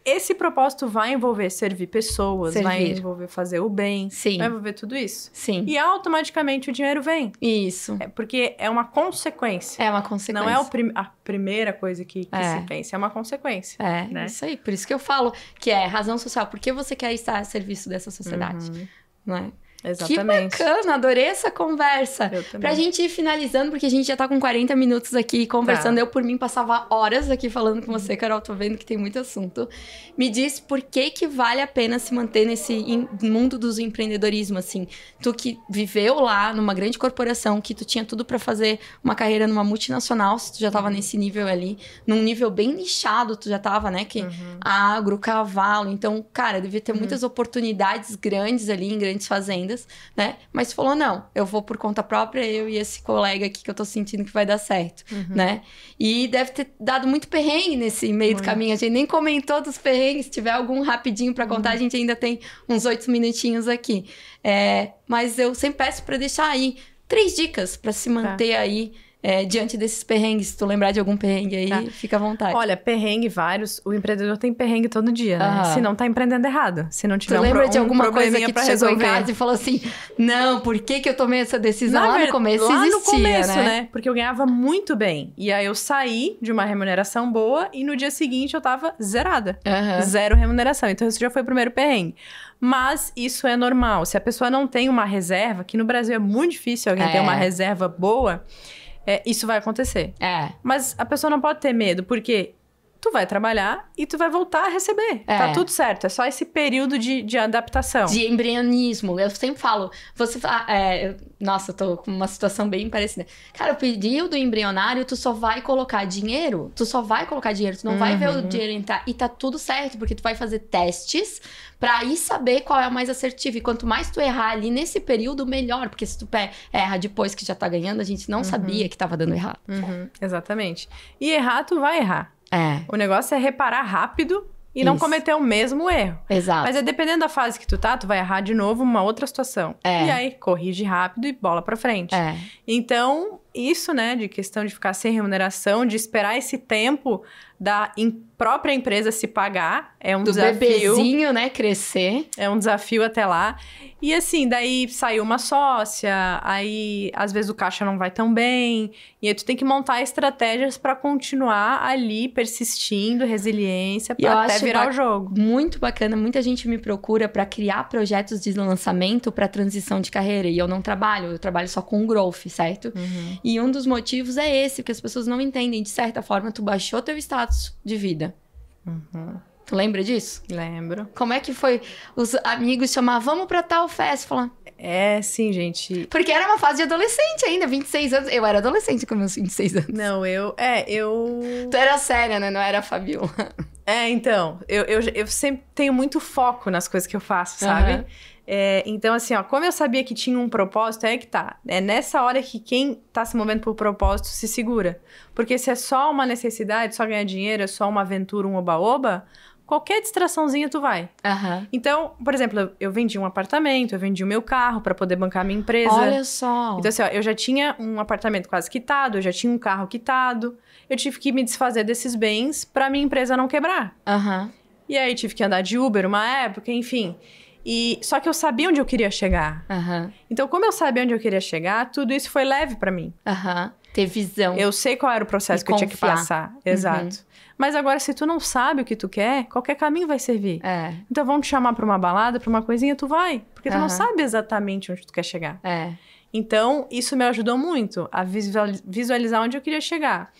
B: esse propósito vai envolver servir pessoas, vai envolver fazer o bem, vai envolver tudo isso.
A: Sim.
B: E automaticamente o dinheiro vem.
A: Isso.
B: Porque é uma consequência.
A: É uma consequência.
B: Não é a primeira coisa que se pensa, é uma consequência. Né?
A: Isso aí. Por isso que eu falo que é razão social. Por que você quer estar a serviço dessa sociedade? Não é?
B: Exatamente.
A: Que bacana, adorei essa conversa.
B: Eu também.
A: Pra gente ir finalizando, porque a gente já tá com 40 minutos aqui conversando. Eu, por mim, passava horas aqui falando com você, Carol. Tô vendo que tem muito assunto. Me diz por que vale a pena se manter nesse mundo dos empreendedorismo, assim. Tu que viveu lá numa grande corporação, que tu tinha tudo pra fazer uma carreira numa multinacional, se tu já tava nesse nível ali, num nível bem nichado, tu já tava, né? Que agro, cavalo. Então, cara, devia ter muitas oportunidades grandes ali em grandes fazendas. amigas, né? Mas falou, não, eu vou por conta própria, eu e esse colega aqui que eu tô sentindo que vai dar certo, né? E deve ter dado muito perrengue nesse meio do caminho. A gente nem comentou dos perrengues. Se tiver algum rapidinho pra contar, a gente ainda tem uns 8 minutinhos aqui. Mas eu sempre peço pra deixar aí 3 dicas pra se manter aí diante desses perrengues. Se tu lembrar de algum perrengue aí, fica à vontade.
B: Olha, perrengue vários. O empreendedor tem perrengue todo dia, né? Se não tá empreendendo errado. Se não tiver
A: tu lembra de alguma coisa que tu chegou
B: resolver.
A: em casa e falou assim, não, por que eu tomei essa decisão? Lá no começo
B: lá
A: existia,
B: no começo, né? Porque eu ganhava muito bem. E aí eu saí de uma remuneração boa e no dia seguinte eu tava zerada. 0 remuneração. Então esse já foi o primeiro perrengue. Mas isso é normal. Se a pessoa não tem uma reserva, que no Brasil é muito difícil alguém ter uma reserva boa, isso vai acontecer. Mas a pessoa não pode ter medo, porque tu vai trabalhar e tu vai voltar a receber. Tá tudo certo. É só esse período de adaptação.
A: De embrionismo. Eu sempre falo... Nossa, eu tô com uma situação bem parecida. Cara, o período embrionário, tu só vai colocar dinheiro. Tu não vai ver o dinheiro entrar. E tá tudo certo, porque tu vai fazer testes pra aí saber qual é o mais assertivo. E quanto mais tu errar ali nesse período, melhor. Porque se tu erra depois que já tá ganhando, a gente não sabia que tava dando errado.
B: Exatamente. E errar, tu vai errar. O negócio é reparar rápido e não cometer o mesmo erro.
A: Exato.
B: Mas dependendo da fase que tu tá, tu vai errar de novo uma outra situação. E aí, corrige rápido e bola pra frente. Então, isso, né, de questão de ficar sem remuneração, de esperar esse tempo da própria empresa se pagar, é um desafio.
A: Do bebezinho, né, crescer.
B: É um desafio até lá. E assim, daí saiu uma sócia, aí às vezes o caixa não vai tão bem, e aí tu tem que montar estratégias pra continuar ali, persistindo, resiliência, pra até virar o jogo.
A: Muito bacana, muita gente me procura pra criar projetos de lançamento pra transição de carreira, e eu não trabalho, eu trabalho só com growth, certo? E um dos motivos é esse, que as pessoas não entendem, de certa forma, tu baixou teu status de vida. Tu lembra disso?
B: Lembro.
A: Como é que foi? Os amigos chamavam, vamos pra tal festa. Falar,
B: sim, gente.
A: Porque era uma fase de adolescente ainda, 26 anos. Eu era adolescente com meus 26 anos.
B: Não, eu...
A: Tu era séria, né? Não era a Fabiola.
B: Então, eu sempre tenho muito foco nas coisas que eu faço, sabe? Então, assim, ó, como eu sabia que tinha um propósito, é que tá. É nessa hora que quem tá se movendo por propósito se segura. Porque se é só uma necessidade, só ganhar dinheiro, é só uma aventura, um oba-oba, qualquer distraçãozinha tu vai. Então, por exemplo, eu vendi um apartamento, eu vendi o meu carro pra poder bancar a minha empresa.
A: Olha só!
B: Então, assim, ó, eu já tinha um apartamento quase quitado, eu já tinha um carro quitado. Eu tive que me desfazer desses bens pra minha empresa não quebrar. E aí, tive que andar de Uber uma época, enfim... Só que eu sabia onde eu queria chegar. Então, como eu sabia onde eu queria chegar, tudo isso foi leve pra mim.
A: Ter visão.
B: Eu sei qual era o processo que eu tinha que passar. Exato. Mas agora, se tu não sabe o que tu quer, qualquer caminho vai servir. Então, vão te chamar pra uma balada, pra uma coisinha, tu vai. Porque tu não sabe exatamente onde tu quer chegar. Então, isso me ajudou muito a visualizar onde eu queria chegar.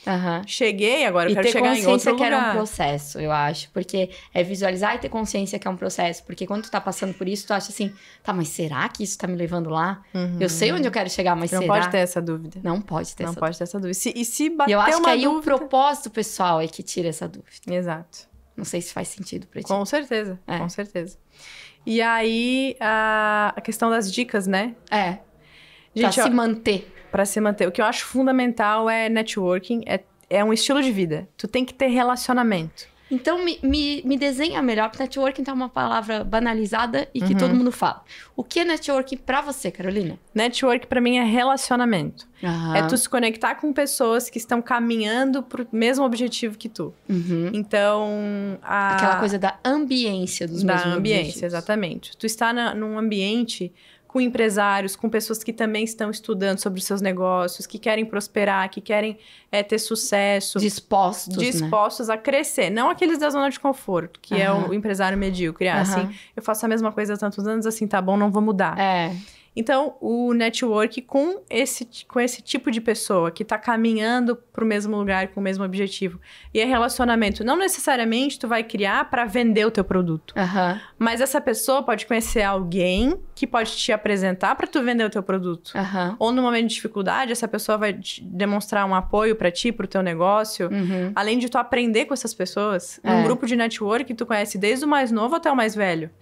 B: Cheguei, agora eu quero chegar em outro lugar. E ter consciência que era
A: um processo, eu acho. Porque é visualizar e ter consciência que é um processo. Porque quando tu tá passando por isso, tu acha assim, tá, mas será que isso tá me levando lá? Eu sei onde eu quero chegar, mas será?
B: Não pode ter essa dúvida.
A: Não pode ter essa dúvida.
B: E se bater
A: eu acho
B: uma
A: que aí
B: dúvida...
A: o propósito pessoal é que tira essa dúvida.
B: Exato.
A: Não sei se faz sentido pra ti.
B: Com certeza, com certeza. E aí, a questão das dicas, né?
A: Gente, pra se manter.
B: Pra se manter. O que eu acho fundamental é networking, é um estilo de vida. Tu tem que ter relacionamento.
A: Então, me desenha melhor, porque networking tá uma palavra banalizada e que todo mundo fala. O que é networking pra você, Carolina?
B: Networking pra mim é relacionamento. É tu se conectar com pessoas que estão caminhando pro mesmo objetivo que tu. Então,
A: aquela coisa da ambiência dos mesmos objetivos. Da ambiência,
B: exatamente. Tu está num ambiente... com empresários, com pessoas que também estão estudando sobre os seus negócios, que querem prosperar, que querem ter sucesso. Dispostos a crescer. Não aqueles da zona de conforto, que é o empresário medíocre. Assim, eu faço a mesma coisa há tantos anos, assim, tá bom, não vou mudar. Então, o network com esse tipo de pessoa que tá caminhando pro mesmo lugar, com o mesmo objetivo. E é relacionamento. Não necessariamente tu vai criar para vender o teu produto. Mas essa pessoa pode conhecer alguém que pode te apresentar para tu vender o teu produto. Ou no momento de dificuldade, essa pessoa vai te demonstrar um apoio para ti, pro teu negócio. Além de tu aprender com essas pessoas. Um grupo de network que tu conhece desde o mais novo até o mais velho.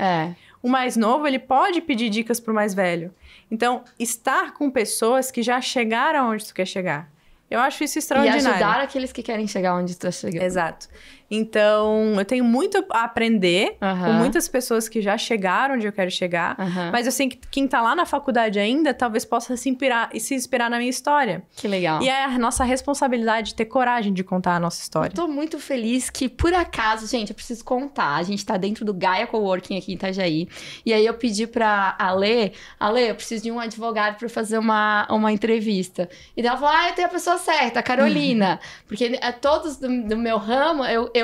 B: O mais novo, ele pode pedir dicas pro mais velho. Então, estar com pessoas que já chegaram onde tu quer chegar. Eu acho isso extraordinário.
A: E ajudar aqueles que querem chegar onde tu tá chegando.
B: Exato. Então, eu tenho muito a aprender com muitas pessoas que já chegaram onde eu quero chegar. Mas eu sei que quem tá lá na faculdade ainda, talvez possa se inspirar na minha história.
A: Que legal.
B: E é a nossa responsabilidade de ter coragem de contar a nossa história.
A: Eu tô muito feliz que, por acaso, gente, eu preciso contar. A gente tá dentro do Gaia Coworking aqui em Itajaí. E aí eu pedi pra Ale, eu preciso de um advogado pra fazer uma entrevista. E daí ela falou, eu tenho a pessoa certa, a Carolina. Porque todos do meu ramo, eu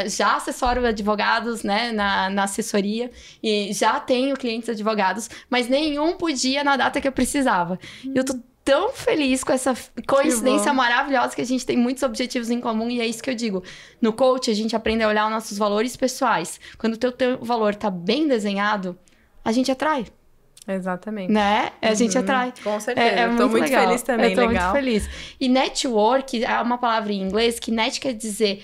A: já assessoro advogados, né, na assessoria, e já tenho clientes advogados, mas nenhum podia na data que eu precisava. E eu tô tão feliz com essa coincidência maravilhosa que a gente tem muitos objetivos em comum, e é isso que eu digo. No coach, a gente aprende a olhar os nossos valores pessoais. Quando o teu valor tá bem desenhado, a gente atrai.
B: Exatamente.
A: Né? A gente atrai.
B: Com certeza. Eu tô muito legal. Feliz também,
A: eu tô muito feliz. E network é uma palavra em inglês que net quer dizer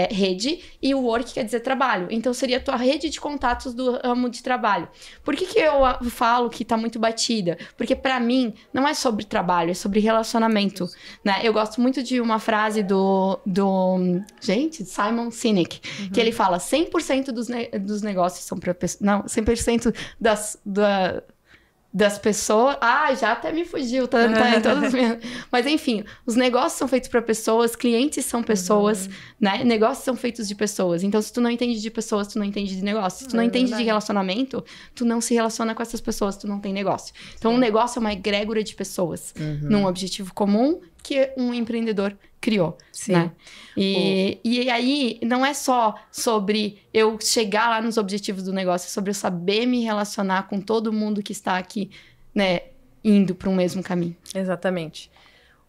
A: rede e work quer dizer trabalho. Então, seria a tua rede de contatos do ramo de trabalho. Por que eu falo que tá muito batida? Porque, pra mim, não é sobre trabalho, é sobre relacionamento. Né? Eu gosto muito de uma frase do Simon Sinek, que ele fala 100% dos negócios são pra pessoas... Não, 100% das pessoas... já até me fugiu, tá em todos os meus... Mas, enfim, os negócios são feitos para pessoas, clientes são pessoas, né? Negócios são feitos de pessoas. Então, se tu não entende de pessoas, tu não entende de negócio. Se tu não entende de relacionamento, tu não se relaciona com essas pessoas, tu não tem negócio. Então, um negócio é uma egrégora de pessoas, num objetivo comum que um empreendedor criou, né? E aí, não é só sobre eu chegar lá nos objetivos do negócio, é sobre eu saber me relacionar com todo mundo que está aqui, né, indo para um mesmo caminho.
B: Exatamente.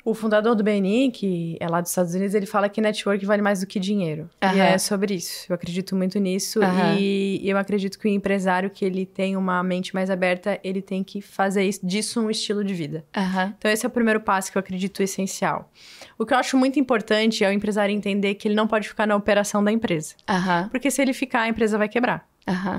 B: O fundador do BNI, que é lá dos Estados Unidos, ele fala que network vale mais do que dinheiro. E é sobre isso. Eu acredito muito nisso. E eu acredito que o empresário que ele tem uma mente mais aberta, ele tem que fazer disso um estilo de vida. Então, esse é o primeiro passo que eu acredito essencial. O que eu acho muito importante é o empresário entender que ele não pode ficar na operação da empresa. Porque se ele ficar, a empresa vai quebrar.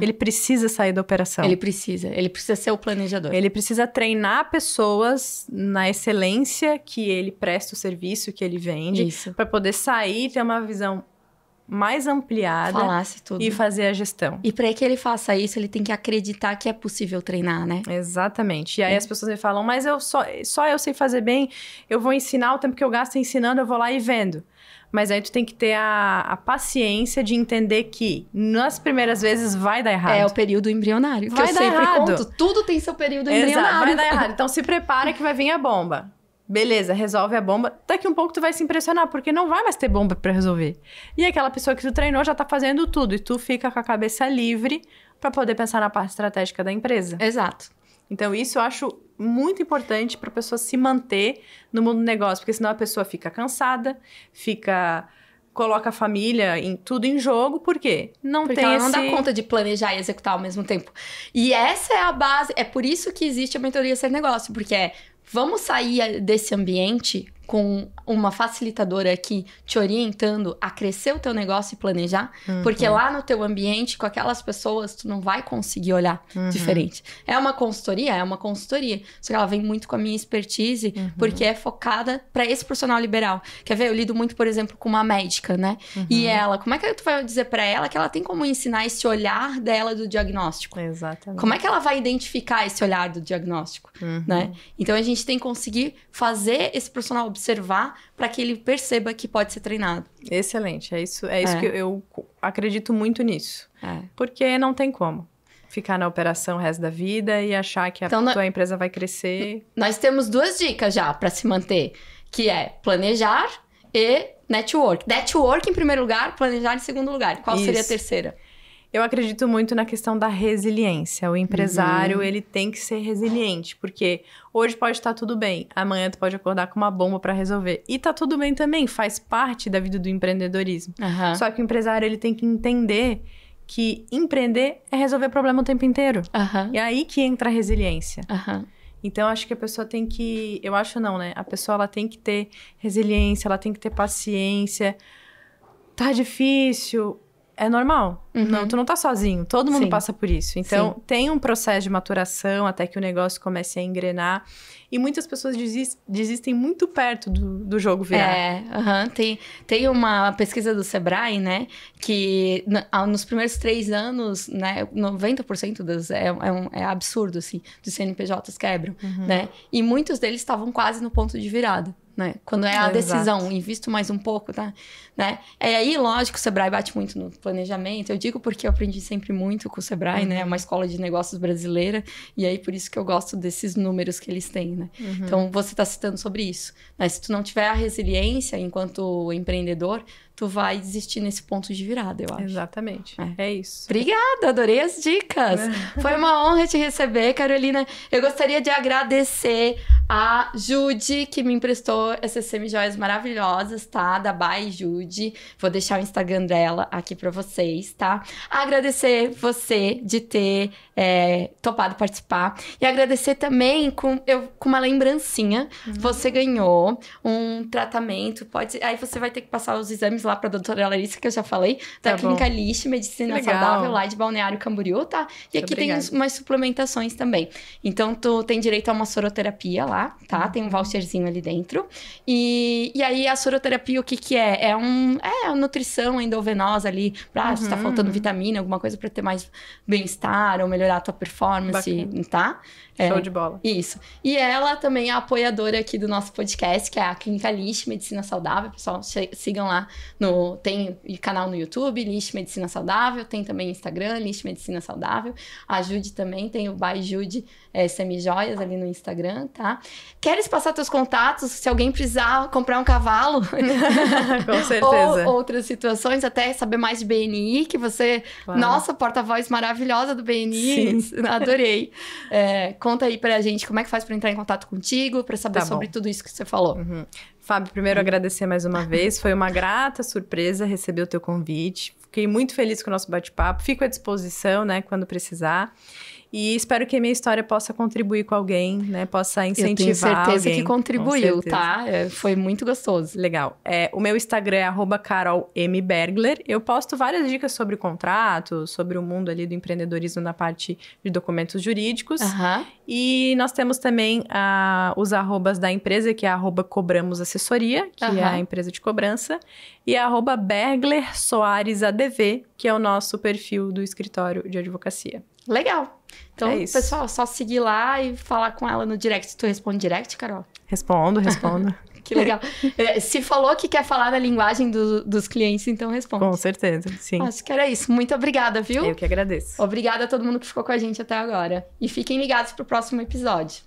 B: Ele precisa sair da operação.
A: Ele precisa ser o planejador.
B: Ele precisa treinar pessoas na excelência que ele presta o serviço, que ele vende, para poder sair e ter uma visão mais ampliada e fazer a gestão.
A: E para que ele faça isso, ele tem que acreditar que é possível treinar, né?
B: Exatamente. E aí as pessoas me falam, mas só eu sei fazer bem, eu vou ensinar, o tempo que eu gasto ensinando, eu vou lá e vendo. Mas aí tu tem que ter a paciência de entender que nas primeiras vezes vai dar errado.
A: É o período embrionário.
B: Vai dar errado.
A: Conto, tudo tem seu período embrionário.
B: Vai dar errado. Então se prepara que vai vir a bomba. Beleza, resolve a bomba. Daqui um pouco tu vai se impressionar, porque não vai mais ter bomba pra resolver. E aquela pessoa que tu treinou já tá fazendo tudo. E tu fica com a cabeça livre pra poder pensar na parte estratégica da empresa.
A: Exato.
B: Então, isso eu acho muito importante para a pessoa se manter no mundo do negócio, porque senão a pessoa fica cansada, coloca a família tudo em jogo, por quê?
A: Porque ela não dá conta de planejar e executar ao mesmo tempo. E essa é a base, é por isso que existe a mentoria Ser Negócio, porque vamos sair desse ambiente com uma facilitadora aqui te orientando a crescer o teu negócio e planejar, porque lá no teu ambiente, com aquelas pessoas, tu não vai conseguir olhar diferente. É uma consultoria, só que ela vem muito com a minha expertise, porque é focada para esse profissional liberal. Quer ver? Eu lido muito, por exemplo, com uma médica, né? E ela, como é que tu vai dizer para ela que ela tem como ensinar esse olhar dela do diagnóstico?
B: Exatamente.
A: Como é que ela vai identificar esse olhar do diagnóstico, né? Então, a gente tem que conseguir fazer esse profissional observar para que ele perceba que pode ser treinado.
B: Excelente, é isso que eu acredito muito nisso. Porque não tem como ficar na operação o resto da vida e achar que tua empresa vai crescer.
A: Nós temos 2 dicas já para se manter, que é planejar e network. Network em primeiro lugar, planejar em segundo lugar. Qual seria a terceira?
B: Eu acredito muito na questão da resiliência. O empresário, ele tem que ser resiliente, porque hoje pode estar tudo bem, amanhã tu pode acordar com uma bomba para resolver. E tá tudo bem também, faz parte da vida do empreendedorismo. Só que o empresário, ele tem que entender que empreender é resolver problema o tempo inteiro. E é aí que entra a resiliência. Então, acho que a pessoa tem que... Eu acho não, né? A pessoa, ela tem que ter resiliência, ela tem que ter paciência. Tá difícil, é normal. Não, tu não tá sozinho, todo mundo passa por isso. Então, tem um processo de maturação até que o negócio comece a engrenar. E muitas pessoas desistem muito perto do jogo virar.
A: Tem uma pesquisa do Sebrae, né? Que nos primeiros 3 anos, né? 90% das... É absurdo, assim. Dos CNPJs quebram, né? E muitos deles estavam quase no ponto de virada. Né? Quando é a decisão, invisto mais um pouco, tá? Né? Aí, lógico, o Sebrae bate muito no planejamento. Eu digo porque eu aprendi sempre muito com o Sebrae, né? É uma escola de negócios brasileira. E aí, por isso que eu gosto desses números que eles têm, né? Então, você está citando sobre isso. Né? Se tu não tiver a resiliência enquanto empreendedor, tu vai desistir nesse ponto de virada, eu acho.
B: Exatamente. É isso.
A: Obrigada, adorei as dicas. Foi uma honra te receber, Carolina. Eu gostaria de agradecer a Judy, que me emprestou essas semijoias maravilhosas, tá? Da By Judy. Vou deixar o Instagram dela aqui pra vocês, tá? Agradecer você de ter topado participar. E agradecer também com uma lembrancinha. Você ganhou um tratamento. Aí você vai ter que passar os exames lá pra doutora Larissa, que eu já falei, da Clínica Lish, Medicina Saudável, lá de Balneário Camboriú, tá? E aqui tem umas suplementações também. Então, tu tem direito a uma soroterapia lá, tá? Tem um voucherzinho ali dentro. E aí, a soroterapia, o que é? É a nutrição endovenosa ali, se tá faltando vitamina, alguma coisa pra ter mais bem-estar ou melhorar a tua performance, tá?
B: Show de bola.
A: Isso. E ela também é a apoiadora aqui do nosso podcast, que é a Clínica Lish Medicina Saudável. Pessoal, sigam lá. Tem canal no YouTube, Lish Medicina Saudável. Tem também Instagram, Lish Medicina Saudável. A Judy também tem o By Judy Semijoias ali no Instagram, tá? Queres passar teus contatos? Se alguém precisar comprar um cavalo.
B: Com certeza.
A: Ou outras situações, até saber mais de BNI, que você... Claro. Nossa, porta-voz maravilhosa do BNI. Sim. Adorei. Conta aí pra gente como é que faz pra entrar em contato contigo, pra saber sobre tudo isso que você falou.
B: Fábio, primeiro agradecer mais uma vez. Foi uma grata surpresa receber o teu convite. Fiquei muito feliz com o nosso bate-papo. Fico à disposição, né, quando precisar. E espero que a minha história possa contribuir com alguém, né? Possa incentivar alguém. Eu tenho certeza
A: que contribuiu, tá? Foi muito gostoso.
B: Legal. O meu Instagram é @carolmbergler. Eu posto várias dicas sobre contratos, sobre o mundo ali do empreendedorismo na parte de documentos jurídicos. E nós temos também os arrobas da empresa, que é @cobramosassessoria, que é a empresa de cobrança. E @berglersoaresadv, que é o nosso perfil do escritório de advocacia.
A: Legal. Então, pessoal, só seguir lá e falar com ela no direct. Tu responde direct, Carol?
B: Respondo.
A: Que legal. Se falou que quer falar na linguagem dos clientes, então responde.
B: Com certeza, sim.
A: Acho que era isso. Muito obrigada, viu?
B: Eu que agradeço.
A: Obrigada a todo mundo que ficou com a gente até agora. E fiquem ligados pro próximo episódio.